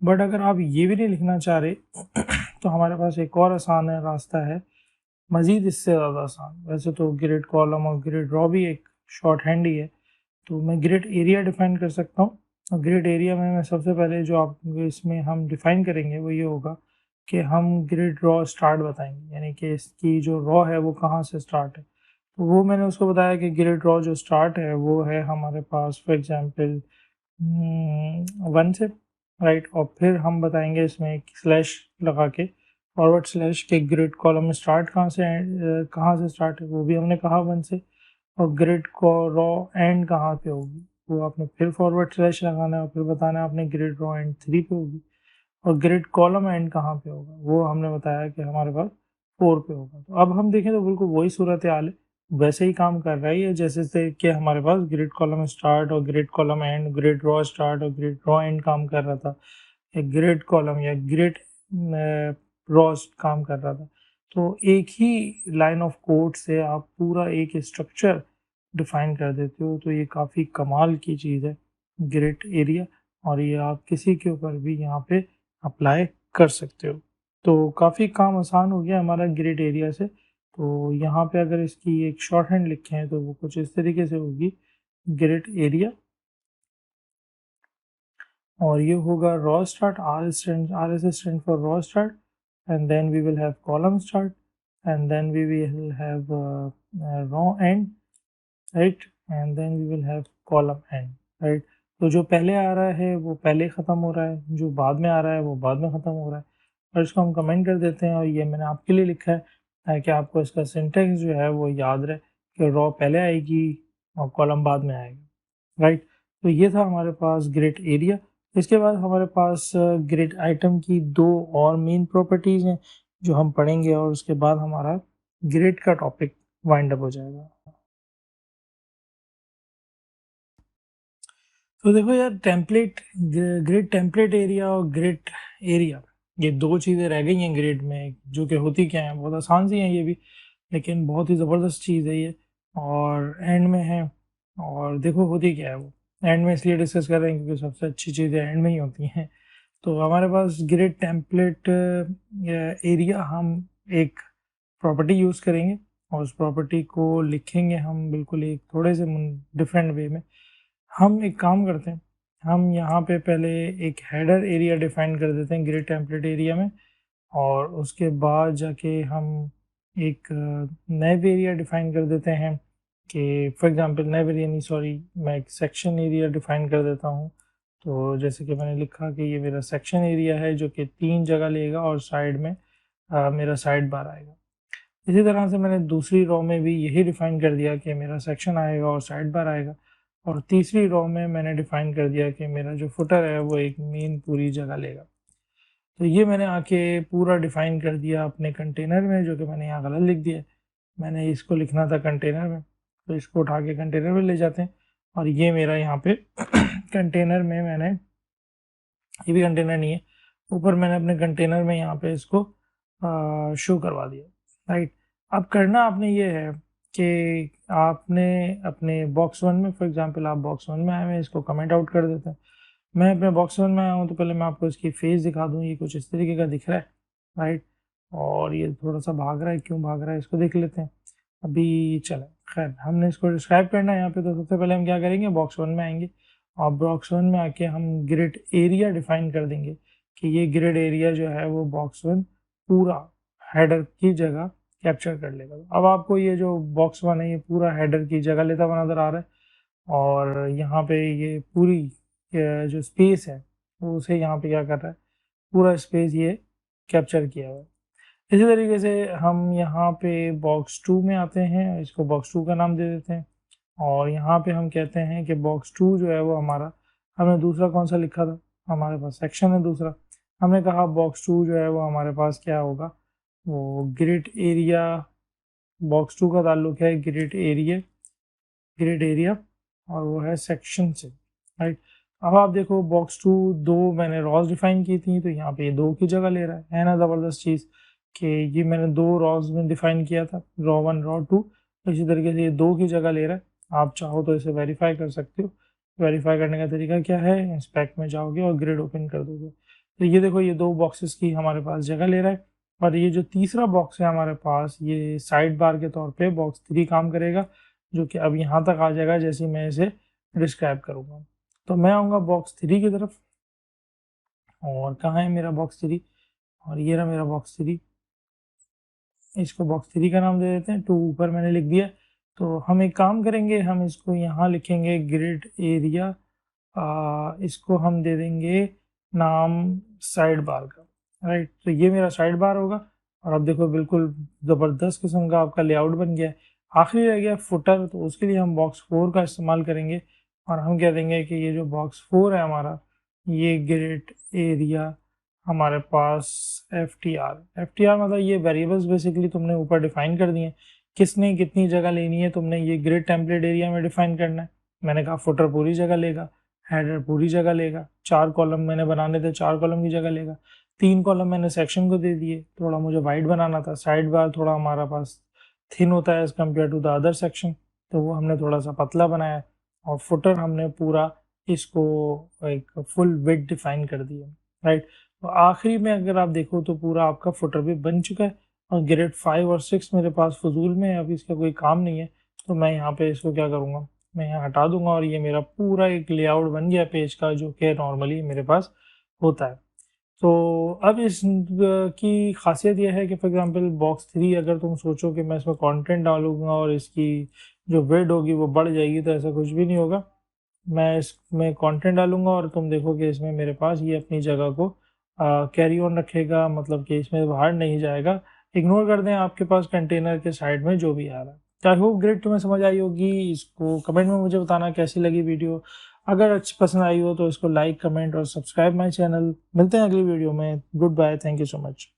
बट अगर आप ये भी नहीं लिखना चाह रहे तो हमारे पास एक और आसान है रास्ता है, मज़ीद इससे ज़्यादा आसान। वैसे तो ग्रिड कॉलम और ग्रिड रॉ भी एक शॉर्ट हैंड ही है, तो मैं ग्रिड एरिया डिफाइन कर सकता हूँ। और ग्रिड एरिया में मैं सबसे पहले जो आप इसमें हम डिफाइन करेंगे वो ये होगा कि हम ग्रिड रॉ स्टार्ट बताएंगे, यानी कि इसकी जो रॉ है वो कहाँ से स्टार्ट है। तो वो मैंने उसको बताया कि ग्रिड रॉ जो स्टार्ट है वो है हमारे पास फॉर एग्जांपल 1 से, राइट। और फिर हम बताएंगे इसमें एक स्लैश लगा के, फॉरवर्ड स्लैश के ग्रिड कॉलम स्टार्ट कहाँ से स्टार्ट है वो भी हमने कहा 1 से, और ग्रिड को रॉ एंड कहाँ पे होगी वो आपने फिर फॉरवर्ड स्लैश लगाना है और फिर बताना है आपने ग्रिड रॉ एंड 3 पे होगी, और ग्रिड कॉलम एंड कहाँ पे होगा वो हमने बताया कि हमारे पास 4 पे होगा। तो अब हम देखें तो बिल्कुल वही सूरत हाल है, वैसे ही काम कर रहा है ये जैसे से कि हमारे पास ग्रिड कॉलम स्टार्ट और grid column and, grid row start और ग्रिड रॉ एंड काम कर रहा था, या ग्रिड कॉलम या ग्रिड रॉ काम कर रहा था। तो एक ही लाइन ऑफ कोड से आप पूरा एक स्ट्रक्चर डिफाइन कर देते हो, तो ये काफ़ी कमाल की चीज़ है ग्रिड एरिया, और ये आप किसी के ऊपर भी यहाँ पे अप्लाई कर सकते हो। तो काफ़ी काम आसान हो गया हमारा ग्रिड एरिया से। तो यहाँ पे अगर इसकी एक शॉर्ट हैंड लिखे हैं तो वो कुछ इस तरीके से होगी ग्रिड एरिया, और ये होगा raw start, R S stand for raw start, and then we will have column start, and then we will have row end, right, and then we will have column end, right। तो जो पहले आ रहा है वो पहले ख़त्म हो रहा है, जो बाद में आ रहा है वो बाद में ख़त्म हो रहा है। और इसको हम कमेंट कर देते हैं, और ये मैंने आपके लिए लिखा है ताकि आपको इसका सिंटेक्स जो है वो याद रहे कि रॉ पहले आएगी और कॉलम बाद में आएगी, राइट। तो ये था हमारे पास ग्रिड एरिया। इसके बाद हमारे पास ग्रिड आइटम की 2 और मेन प्रॉपर्टीज़ हैं जो हम पढ़ेंगे, और उसके बाद हमारा ग्रिड का टॉपिक वाइंड अप हो जाएगा। तो देखो यार, ग्रिड टेम्पलेट एरिया और ग्रिड एरिया, ये 2 चीज़ें रह गई हैं ग्रिड में, जो कि होती क्या हैं, बहुत आसान सी हैं ये भी, लेकिन बहुत ही ज़बरदस्त चीज़ है ये। और एंड में है। और देखो होती क्या है वो, एंड में इसलिए डिस्कस कर रहे हैं क्योंकि सबसे अच्छी चीज़ें एंड में ही होती हैं। तो हमारे पास ग्रिड टेम्पलेट एरिया, हम एक प्रॉपर्टी यूज़ करेंगे और उस प्रॉपर्टी को लिखेंगे हम बिल्कुल एक थोड़े से डिफरेंट वे में। हम एक काम करते हैं, हम यहाँ पे पहले एक हेडर एरिया डिफाइन कर देते हैं ग्रिड टेम्पलेट एरिया में, और उसके बाद जाके हम एक नैव एरिया डिफाइन कर देते हैं कि फॉर एग्जांपल नैव एरिया नहीं, सॉरी, मैं एक सेक्शन एरिया डिफाइन कर देता हूँ। तो जैसे कि मैंने लिखा कि ये मेरा सेक्शन एरिया है जो कि 3 जगह लेगा और साइड में मेरा साइड बार आएगा। इसी तरह से मैंने दूसरी रो में भी यही डिफाइन कर दिया कि मेरा सेक्शन आएगा और साइड बार आएगा। और तीसरी रो में मैंने डिफाइन कर दिया कि मेरा जो फुटर है वो एक मेन पूरी जगह लेगा। तो ये मैंने आके पूरा डिफाइन कर दिया अपने कंटेनर में, जो कि मैंने यहाँ गलत लिख दिया है। मैंने इसको लिखना था कंटेनर में, तो इसको उठा के कंटेनर में ले जाते हैं। और ये मेरा यहाँ पे कंटेनर में मैंने, ये भी कंटेनर नहीं है, ऊपर मैंने अपने कंटेनर में यहाँ पे इसको शो करवा दिया, राइट। अब करना आपने ये है कि आपने अपने बॉक्स 1 में, फॉर एग्जांपल आप बॉक्स 1 में आए हैं, इसको कमेंट आउट कर देते हैं। मैं अपने बॉक्स 1 में आया हूँ, तो पहले मैं आपको इसकी फेस दिखा दूँ। ये कुछ इस तरीके का दिख रहा है, राइट। और ये थोड़ा सा भाग रहा है, क्यों भाग रहा है इसको देख लेते हैं। अभी चले, खैर हमने इसको डिस्क्राइब करना है यहाँ पे, तो सबसे पहले हम क्या करेंगे, बॉक्स 1 में आएंगे और बॉक्स 1 में आके हम ग्रिड एरिया डिफाइन कर देंगे कि ये ग्रिड एरिया जो है वो बॉक्स 1 पूरा हेडर की जगह कैप्चर कर लेगा। अब आपको ये जो बॉक्स 1 है ये पूरा हेडर की जगह लेता हुआ नजर आ रहा है, और यहाँ पे ये पूरी जो स्पेस है वो उसे यहाँ पे क्या कर रहा है, पूरा स्पेस ये कैप्चर किया हुआ है। इसी तरीके से हम यहाँ पे बॉक्स 2 में आते हैं, इसको बॉक्स 2 का नाम दे देते हैं। और यहाँ पे हम कहते हैं कि बॉक्स 2 जो है वो हमारा, हमने दूसरा कौन सा लिखा था, हमारे पास सेक्शन है दूसरा, हमने कहा बॉक्स 2 जो है वो हमारे पास क्या होगा, वो ग्रिड एरिया, बॉक्स 2 का ताल्लुक है ग्रिड एरिया और वो है सेक्शन से, राइट। अब आप देखो बॉक्स 2 दो मैंने रॉज डिफाइन की थी, तो यहाँ पे ये 2 की जगह ले रहा है ना, ज़बरदस्त चीज़ कि ये मैंने 2 रॉज में डिफाइन किया था, रॉ 1 रॉ 2, इसी तरीके से ये 2 की जगह ले रहा है। आप चाहो तो इसे वेरीफाई कर सकते हो। वेरीफाई करने का तरीका क्या है, इंस्पेक्ट में जाओगे और ग्रिड ओपन कर दोगे, तो ये देखो ये 2 बॉक्सेस की हमारे पास जगह ले रहा है। और ये जो तीसरा बॉक्स है हमारे पास, ये साइड बार के तौर पे बॉक्स 3 काम करेगा, जो कि अब यहाँ तक आ जाएगा जैसे मैं इसे डिस्क्राइब करूँगा। तो मैं आऊँगा बॉक्स 3 की तरफ, और कहाँ है मेरा बॉक्स 3, और ये रहा मेरा बॉक्स 3। इसको बॉक्स 3 का नाम दे देते हैं, 2 ऊपर मैंने लिख दिया। तो हम एक काम करेंगे, हम इसको यहाँ लिखेंगे ग्रिड एरिया, इसको हम दे देंगे नाम साइड बार का, राइट। तो ये मेरा साइड बार होगा। और अब देखो बिल्कुल ज़बरदस्त किस्म का आपका लेआउट बन गया है। आखिरी रह गया फुटर, तो उसके लिए हम बॉक्स 4 का इस्तेमाल करेंगे और हम कह देंगे कि ये जो बॉक्स 4 है हमारा, ये ग्रिड एरिया हमारे पास एफ टी आर मतलब ये वेरिएबल्स बेसिकली तुमने ऊपर डिफाइन कर दिए, किसने कितनी जगह लेनी है तुमने ये ग्रिड टेम्पलेट एरिया में डिफाइन करना है। मैंने कहा फुटर पूरी जगह लेगा, हेडर पूरी जगह लेगा, 4 कॉलम मैंने बनाने थे, 4 कॉलम की जगह लेगा, 3 कॉलम मैंने सेक्शन को दे दिए, थोड़ा मुझे वाइड बनाना था, साइड बार थोड़ा हमारा पास थिन होता है as compare to the other section, तो वो हमने थोड़ा सा पतला बनाया। और फुटर हमने पूरा इसको एक फुल विड्थ डिफाइन कर दिया, राइट। तो आखिरी में अगर आप देखो तो पूरा आपका फुटर भी बन चुका है, और ग्रेड 5 और 6 मेरे पास फजूल में है, अभी इसका कोई काम नहीं है। तो मैं यहाँ पे इसको क्या करूँगा, मैं यहाँ हटा दूंगा, और ये मेरा पूरा एक लेआउट बन गया पेज का, जो कि नॉर्मली मेरे पास होता है। तो अब इस की खासियत यह है कि फॉर एग्जांपल बॉक्स 3 अगर तुम सोचो कि मैं इसमें कंटेंट डालूंगा और इसकी जो विड्थ होगी वो बढ़ जाएगी, तो ऐसा कुछ भी नहीं होगा। मैं इसमें कंटेंट डालूंगा और तुम देखो कि इसमें मेरे पास ये अपनी जगह को कैरी ऑन रखेगा, मतलब कि इसमें बाहर नहीं जाएगा। इग्नोर कर दें आपके पास कंटेनर के साइड में जो भी आ रहा है। आई होप ग्रेड तुम्हें समझ आई होगी। इसको कमेंट में मुझे बताना कैसी लगी वीडियो। अगर अच्छी पसंद आई हो तो इसको लाइक, कमेंट और सब्सक्राइब माई चैनल। मिलते हैं अगली वीडियो में। Good bye, thank you so much.